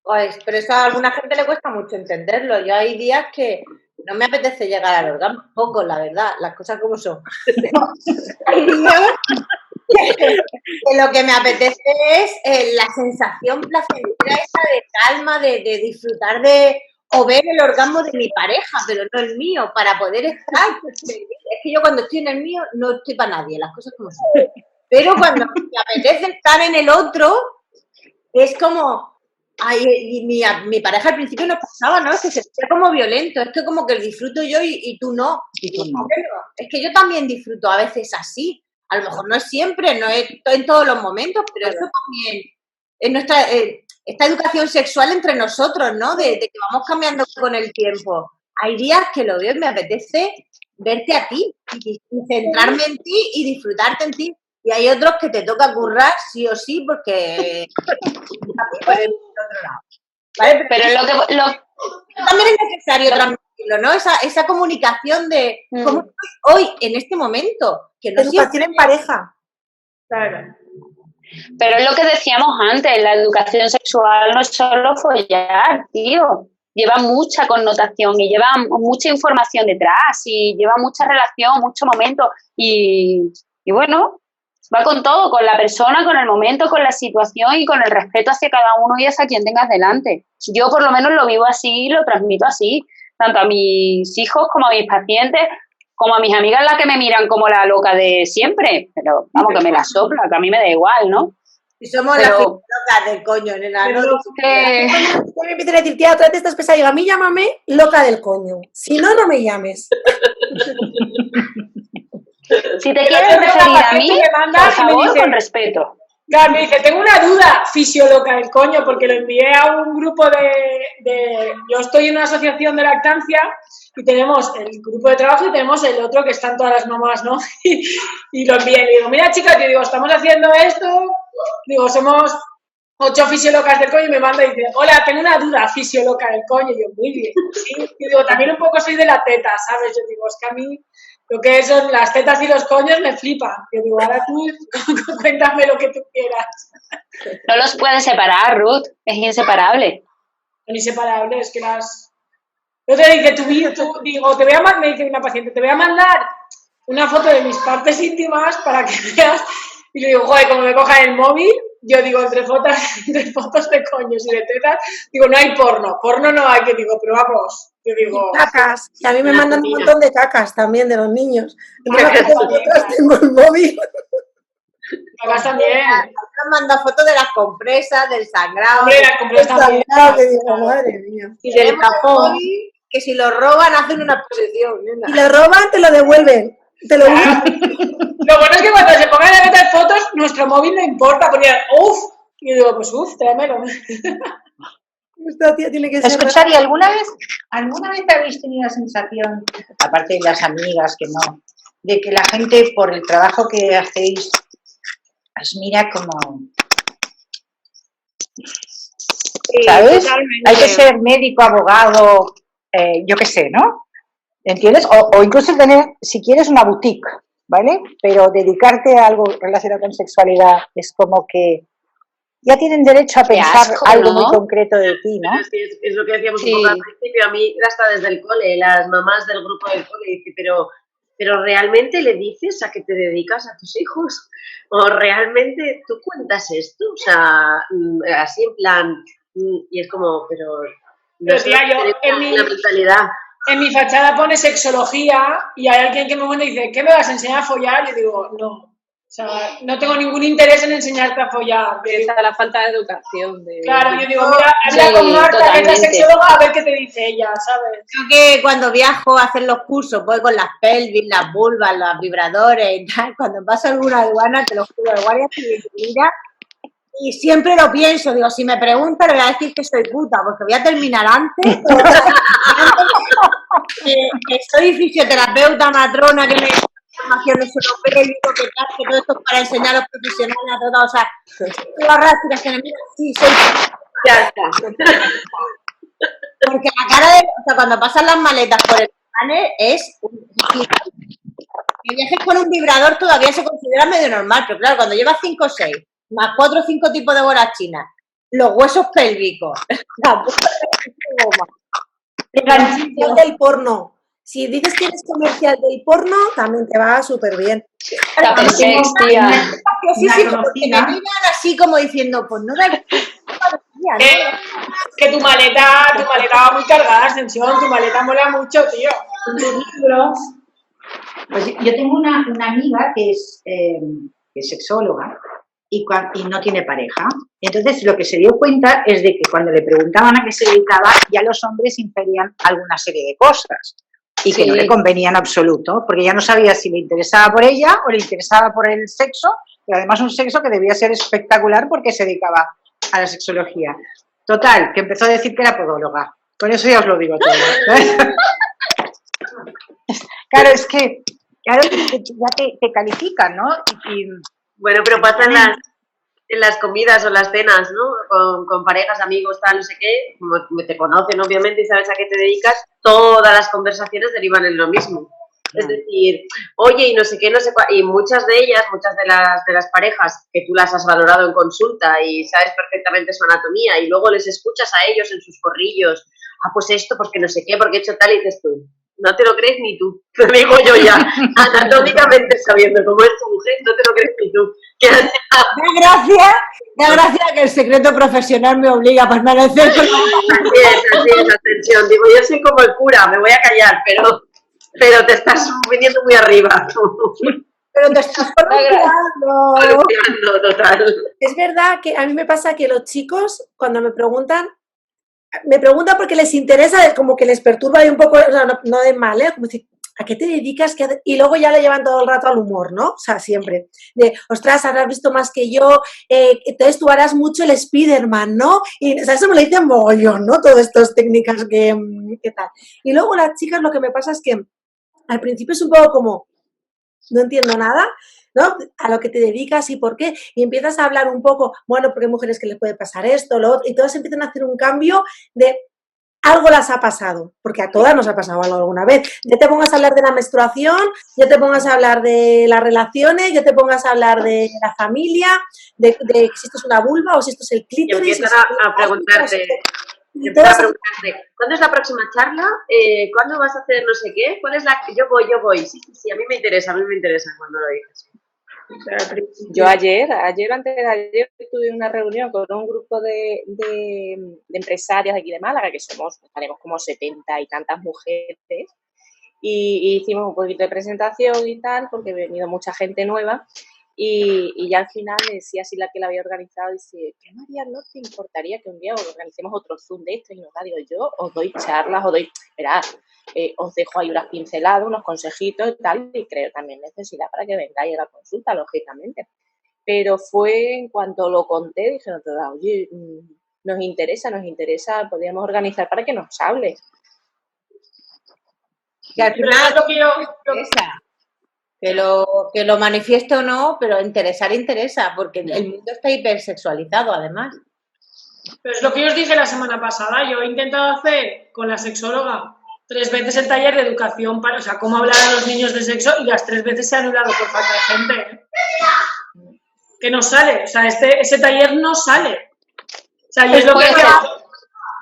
Pues, pero eso a alguna gente le cuesta mucho entenderlo. Yo hay días que no me apetece llegar al orgasmo, poco, la verdad, las cosas como son. Hay días que lo que me apetece es la sensación placentera esa de calma, de disfrutar o ver el orgasmo de mi pareja, pero no el mío, para poder estar. Es que yo cuando estoy en el mío no estoy para nadie, las cosas como son. Pero cuando me apetece estar en el otro, es como... Ay, y mi pareja al principio nos pasaba, ¿no? Es que se sentía como violento, es que como que disfruto yo y tú no.
Y tú no.
Es que yo también disfruto a veces así. A lo mejor no es siempre, no es en todos los momentos, pero eso también es nuestra esta educación sexual entre nosotros, ¿no? De que vamos cambiando con el tiempo. Hay días que lo veo y me apetece verte a ti y centrarme en ti y disfrutarte en ti. Y hay otros que te toca currar sí o sí porque por el otro lado. ¿Vale?
Pero
también es necesario transmitirlo, ¿no? Esa comunicación de cómo estoy hoy, en este momento. Que no
educación en pareja.
Claro.
Pero es lo que decíamos antes, la educación sexual no es solo follar, tío. Lleva mucha connotación y lleva mucha información detrás y lleva mucha relación, mucho momento y bueno, va con todo, con la persona, con el momento, con la situación y con el respeto hacia cada uno y hacia quien tengas delante. Yo por lo menos lo vivo así y lo transmito así, tanto a mis hijos como a mis pacientes, como a mis amigas las que me miran como la loca de siempre, pero vamos, que me la sopla, que a mí me da igual, ¿no?
Y somos las locas del coño, nena.
Me empiezan a decir, tía, otra vez estás pesada. Digo, a mí llámame loca del coño. Si no, no me llames.
Si te quieres referir a mí, por favor, con respeto.
Claro, me dice, tengo una duda fisióloga del coño, porque lo envié a un grupo de... Yo estoy en una asociación de lactancia y tenemos el grupo de trabajo y tenemos el otro que están todas las mamás, ¿no? Y lo envié y le digo, mira chicas, digo, estamos haciendo esto, digo, somos 8 fisiólogas del coño y me manda y dice, hola, tengo una duda fisióloga del coño. Y yo, muy bien, sí. Y digo, también un poco soy de la teta, ¿sabes? Yo digo, es que a mí... Lo que son las tetas y los coños me flipan. Yo digo, ahora tú cuéntame lo que tú quieras.
No los puedes separar, Ruth. Es inseparable.
Son inseparables, es que las... Yo te dice, digo, me dice una paciente, te voy a mandar una foto de mis partes íntimas para que veas. Y le digo, joder, como me cojan el móvil, yo digo, entre fotos de coños y de tetas, digo, no hay porno no hay, que digo, pero vamos, yo digo...
Y cacas, y a mí me mandan un montón de cacas también de los niños. Entonces, tengo el móvil.
Cacas también.
Me manda fotos de las compresas, del sangrado.
Hombre, las compresas también.
Que digo, madre mía.
Y del tapón. Que si lo roban, hacen una exposición.
Si lo roban, te lo devuelven. Te lo digo.
Lo bueno es que cuando se pongan a meter fotos, nuestro móvil no importa, ponía uff, y yo digo, pues uff, tráemelo.
Esta tía tiene que ser...
Escuchar, ¿y alguna vez habéis tenido la sensación, aparte de las amigas que no, de que la gente por el trabajo que hacéis os mira como... ¿Sabes? Hay que ser médico, abogado, yo qué sé, ¿no? ¿Entiendes? O incluso tener, si quieres, una boutique, ¿vale? Pero dedicarte a algo relacionado con sexualidad es como que ya tienen derecho a pensar algo muy concreto de ti, ¿no?
Es lo que decíamos un poco al principio. A mí, hasta desde el cole, las mamás del grupo del cole dicen, pero ¿realmente le dices a qué te dedicas a tus hijos? ¿O realmente tú cuentas esto? O sea, así en plan, y es como, pero...
Pero tía, yo en mi fachada pone sexología y hay alguien que me manda y dice, ¿qué me vas a enseñar a follar? Y yo digo, no. O sea, no tengo ningún interés en enseñarte a follar.
Está la falta de educación.
Claro, yo digo, mira, habla con Marta, que es la sexóloga, a ver qué te dice ella, ¿sabes?
Creo que cuando viajo a hacer los cursos, voy con las pelvis, las vulvas, los vibradores y tal. Cuando paso alguna aduana, te lo juro, el guardia civil mira, y siempre lo pienso, digo, si me preguntan, le voy a decir que soy puta, porque voy a terminar antes. Que soy fisioterapeuta, matrona, que me formación de suelo pélvico, que tal, que todo esto es para enseñar a los profesionales a todo, o sea, todas las que me miran, sí, soy
Ya está.
porque la cara de, o sea, cuando pasan las maletas por el escáner es que viajes con un vibrador todavía se considera medio normal, pero claro, cuando llevas 5 o 6, más 4 o 5 tipos de bolas chinas, los huesos pélvicos, la puta de goma.
Comercial del porno. Si dices que eres comercial del porno, también te va súper bien.
Tapensex, tía.
Sí, porque me miran así como diciendo, pues no da
Que tu maleta va muy cargada, Ascensión, tu maleta mola mucho, tío.
Pues yo tengo una amiga que es sexóloga y no tiene pareja. Entonces lo que se dio cuenta es de que cuando le preguntaban a qué se dedicaba, ya los hombres inferían alguna serie de cosas y que no le convenía en absoluto, porque ya no sabía si le interesaba por ella o le interesaba por el sexo, y además un sexo que debía ser espectacular porque se dedicaba a la sexología. Total, que empezó a decir que era podóloga. Con eso ya os lo digo todo. Claro, es que ya te califican, ¿no?
Bueno, pero pasa en las comidas o las cenas, ¿no? Con parejas, amigos, tal, no sé qué, como te conocen obviamente y sabes a qué te dedicas, todas las conversaciones derivan en lo mismo. Es decir, oye, y no sé qué, no sé cuál, y muchas de ellas, muchas de las parejas que tú las has valorado en consulta y sabes perfectamente su anatomía y luego les escuchas a ellos en sus corrillos, pues esto, pues que no sé qué, porque he hecho tal, y dices tú, no te lo crees ni tú, te lo digo yo ya, anatómicamente sabiendo cómo es tu mujer, no te lo crees ni tú.
Da gracia que el secreto profesional me obliga a permanecer con
Así es, atención, digo, yo soy como el cura, me voy a callar, pero te estás viniendo muy arriba.
Pero te estás
columpiando, total.
Es verdad que a mí me pasa que los chicos, cuando me preguntan porque les interesa, como que les perturba de un poco, o sea, no de mal, como decir, ¿a qué te dedicas? Y luego ya le llevan todo el rato al humor, ¿no? O sea, siempre. De, ostras, habrás visto más que yo, entonces tú harás mucho el Spiderman, ¿no? Y o sea, eso me lo dicen mogollón, ¿no? Todas estas técnicas que tal. Y luego las chicas, lo que me pasa es que al principio es un poco como, no entiendo nada, ¿no? A lo que te dedicas y por qué, y empiezas a hablar un poco, bueno, porque hay mujeres que les puede pasar esto, lo otro, y todas empiezan a hacer un cambio de algo las ha pasado, porque a todas nos ha pasado algo alguna vez. Ya te pongas a hablar de la menstruación, ya te pongas a hablar de las relaciones, ya te pongas a hablar de la familia, de si esto es una vulva o si esto es el clítoris.
Y empiezan a preguntarte... ¿cuándo es la próxima charla? ¿Cuándo vas a hacer no sé qué? ¿Cuál es la...? Yo voy. Sí, a mí me interesa cuando lo dices.
Yo ayer, antes de ayer, tuve una reunión con un grupo de empresarias aquí de Málaga, que estaremos como 70 y tantas mujeres, y hicimos un poquito de presentación y tal, porque ha venido mucha gente nueva. Y ya al final me decía así la que la había organizado, dice, ¿qué María, no te importaría que un día organicemos otro Zoom de esto? Y nos digo, yo os doy charlas, verás, os dejo ahí unas pinceladas, unos consejitos y tal, y creo también necesidad para que vengáis a la consulta, lógicamente. Pero fue en cuanto lo conté, dije, oye, nos interesa, podríamos organizar para que nos hables.
Que al final lo que yo que lo manifieste o no, pero interesa, porque el mundo está hipersexualizado, además.
Pero es lo que yo os dije la semana pasada. Yo he intentado hacer con la sexóloga 3 veces el taller de educación para, o sea, cómo hablar a los niños de sexo, y las 3 veces se ha anulado por falta de gente. Que no sale, o sea, ese taller no sale. O sea, y es lo que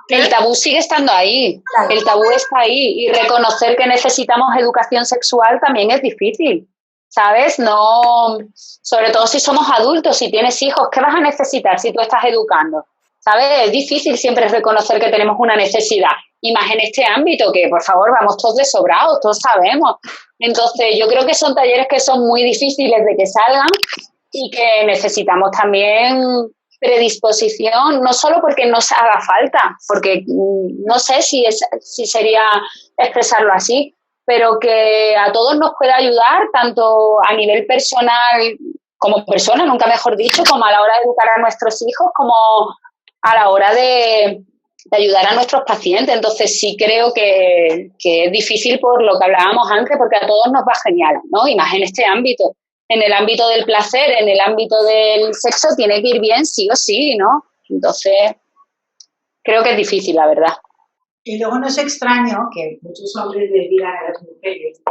el tabú sigue estando ahí, el tabú está ahí, y reconocer que necesitamos educación sexual también es difícil, ¿sabes? No, sobre todo si somos adultos, si tienes hijos, ¿qué vas a necesitar si tú estás educando? ¿sabes? Es difícil siempre reconocer que tenemos una necesidad, y más en este ámbito, que por favor vamos todos desobrados, todos sabemos. Entonces yo creo que son talleres que son muy difíciles de que salgan y que necesitamos también predisposición, no solo porque nos haga falta, porque no sé si sería expresarlo así, pero que a todos nos pueda ayudar, tanto a nivel personal como persona, nunca mejor dicho, como a la hora de educar a nuestros hijos, como a la hora de ayudar a nuestros pacientes. Entonces sí creo que es difícil por lo que hablábamos antes, porque a todos nos va genial, ¿no? Y más en este ámbito. En el ámbito del placer, en el ámbito del sexo, tiene que ir bien sí o sí, ¿no? Entonces, creo que es difícil, la verdad.
Y luego no es extraño que muchos hombres les digan a las mujeres,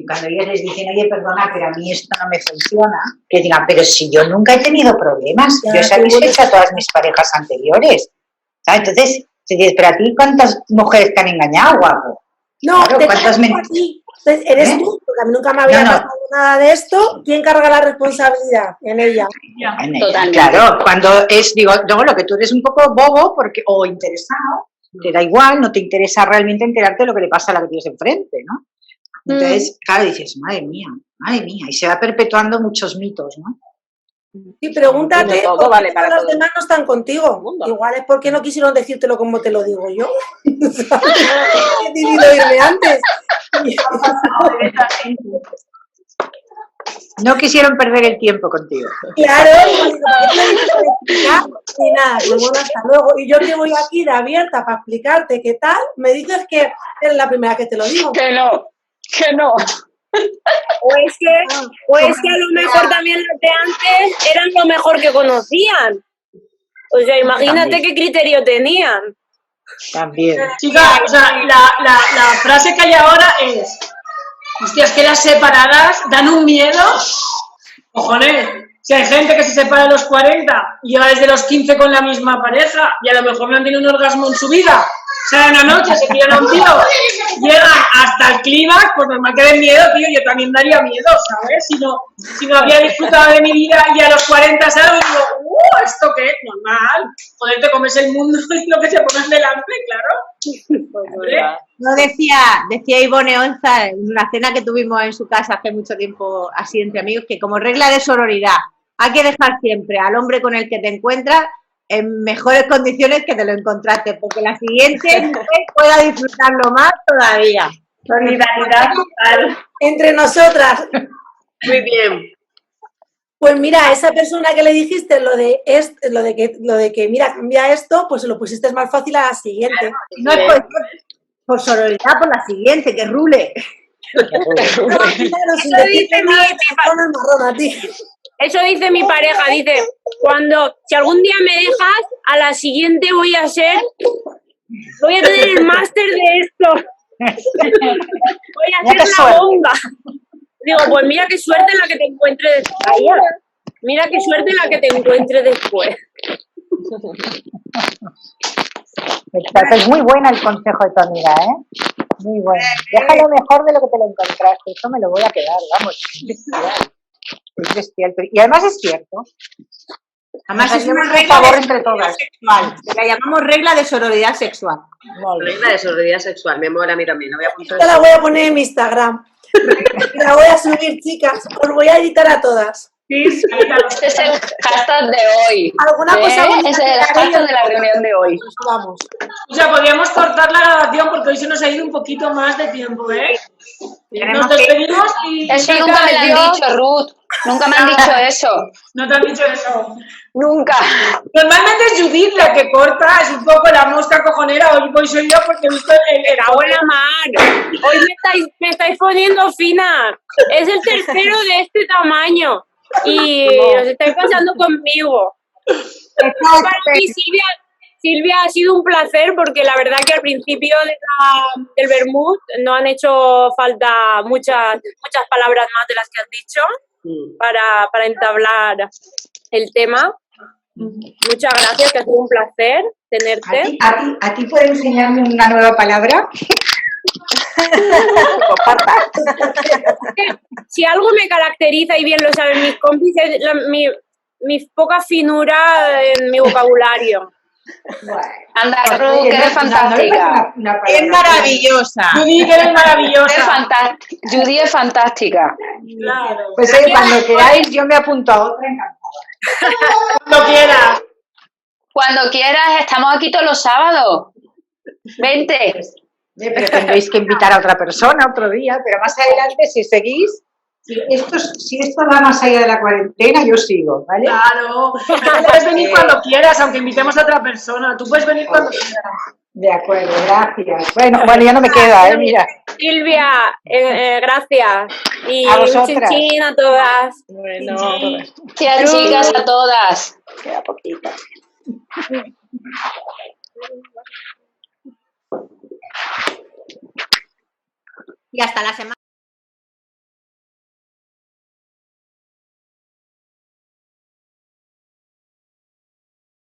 cuando ellas les dicen, oye, perdona, pero a mí esto no me funciona, que digan, pero si yo nunca he tenido problemas, yo se habéis hecho a todas mis parejas anteriores. ¿Sabes? Entonces, si dices, pero a ti, ¿cuántas mujeres te han engañado, guapo?
No,
claro,
te a ti. Entonces, eres tú, porque a mí nunca me había pasado nada de esto. ¿Quién carga la responsabilidad? En ella.
Totalmente.
Claro, cuando digo, lo que tú eres un poco bobo o interesado, te da igual, no te interesa realmente enterarte de lo que le pasa a la que tienes enfrente, ¿no? Entonces, claro, dices, madre mía, y se va perpetuando muchos mitos, ¿no?
Sí, pregúntate
no
por
vale
qué
para
los
todo.
demás no están contigo. Igual es porque no quisieron decírtelo como te lo digo yo. He decidido irme antes.
No quisieron perder el tiempo contigo.
Claro, y nada, pues bueno, hasta luego. Y yo que voy aquí de abierta para explicarte qué tal, me dices que eres la primera que te lo digo.
Que no.
O es que a lo mejor también los de antes eran lo mejor que conocían. O sea, imagínate
También.
qué criterio tenían.
También.
Chica, o sea, la frase que hay ahora es, hostia, es que las separadas dan un miedo. Cojones, si hay gente que se separa a los 40 y lleva desde los 15 con la misma pareja y a lo mejor no han tenido un orgasmo en su vida, sale una noche, se tiran a un tío, llegan hasta el clímax, pues normal que den miedo, tío, yo también daría miedo, ¿sabes? Si no había disfrutado de mi vida y a los 40 salgo y digo, ¿esto qué? Normal, joder, te comes el mundo y lo que se pones delante, claro.
No decía Ivone Onza en una cena que tuvimos en su casa hace mucho tiempo, así entre amigos, que como regla de sororidad hay que dejar siempre al hombre con el que te encuentras en mejores condiciones que te lo encontraste, porque la siguiente mujer pueda disfrutarlo más todavía.
Solidaridad total.
Entre nosotras.
Muy bien.
Pues mira, a esa persona que le dijiste lo de que mira, cambia esto, pues se lo pusiste más fácil a la siguiente.
No es por sororidad, por la siguiente, que rule.
Eso dice mi pareja, dice, si algún día me dejas, a la siguiente voy a tener el máster de esto. Voy a hacer la bomba. Digo, pues mira qué suerte la que te encuentre después. Mira qué suerte la que te encuentre después.
Exacto, es muy buena el consejo de tu amiga, ¿eh? Muy buena. Déjalo mejor de lo que te lo encontraste. Eso me lo voy a quedar, vamos. Es bestial. Y además es cierto.
Además es una regla
favor entre todas.
Sexual. La llamamos regla de sororidad sexual.
Regla de sororidad sexual. Me mola a mí también.
Yo la voy a poner en mi Instagram. La voy a subir, chicas. Os voy a editar a todas.
Sí,
Este es el hashtag de hoy.
¿Alguna cosa bonita
es el hashtag de la reunión de hoy.
Vamos.
O sea, podríamos cortar la grabación porque hoy se nos ha ido un poquito más de tiempo, ¿eh? Nos despedimos y...
Eso nunca me lo han dicho, Ruth. Nunca me han dicho eso.
No te han dicho eso.
Nunca.
Normalmente es Judith la que corta, es un poco la mosca cojonera. Hoy soy yo porque he visto el
Buena Mar, hoy me estáis poniendo fina. Es el tercero de este tamaño y os estáis pasando conmigo. Para mí, Silvia, ha sido un placer porque la verdad que al principio del vermut no han hecho falta muchas palabras más de las que has dicho para entablar el tema. Muchas gracias, que ha sido un placer tenerte.
¿A ti puede enseñarme una nueva palabra?
Si algo me caracteriza, y bien lo saben mis compis, es mi poca finura en mi vocabulario.
Anda, Cruz, que eres fantástica.
Es maravillosa.
Judith, eres maravillosa.
Judy es fantástica.
Claro.
Pues cuando queráis yo me apunto a otra encantada.
Cuando quieras.
Cuando quieras, estamos aquí todos los sábados. Vente.
Pero tendréis que invitar a otra persona otro día, pero más adelante si seguís, si esto va más allá de la cuarentena, yo sigo, ¿vale?
Claro. Tú puedes venir cuando quieras, aunque invitemos a otra persona. Tú puedes venir cuando quieras.
De acuerdo, gracias. Bueno, ya no me queda, mira.
Silvia, gracias. Y
A
un
vosotras.
chinchín a todas.
Bueno,
Gracias, chicas, a todas.
Queda poquito.
Y hasta la semana.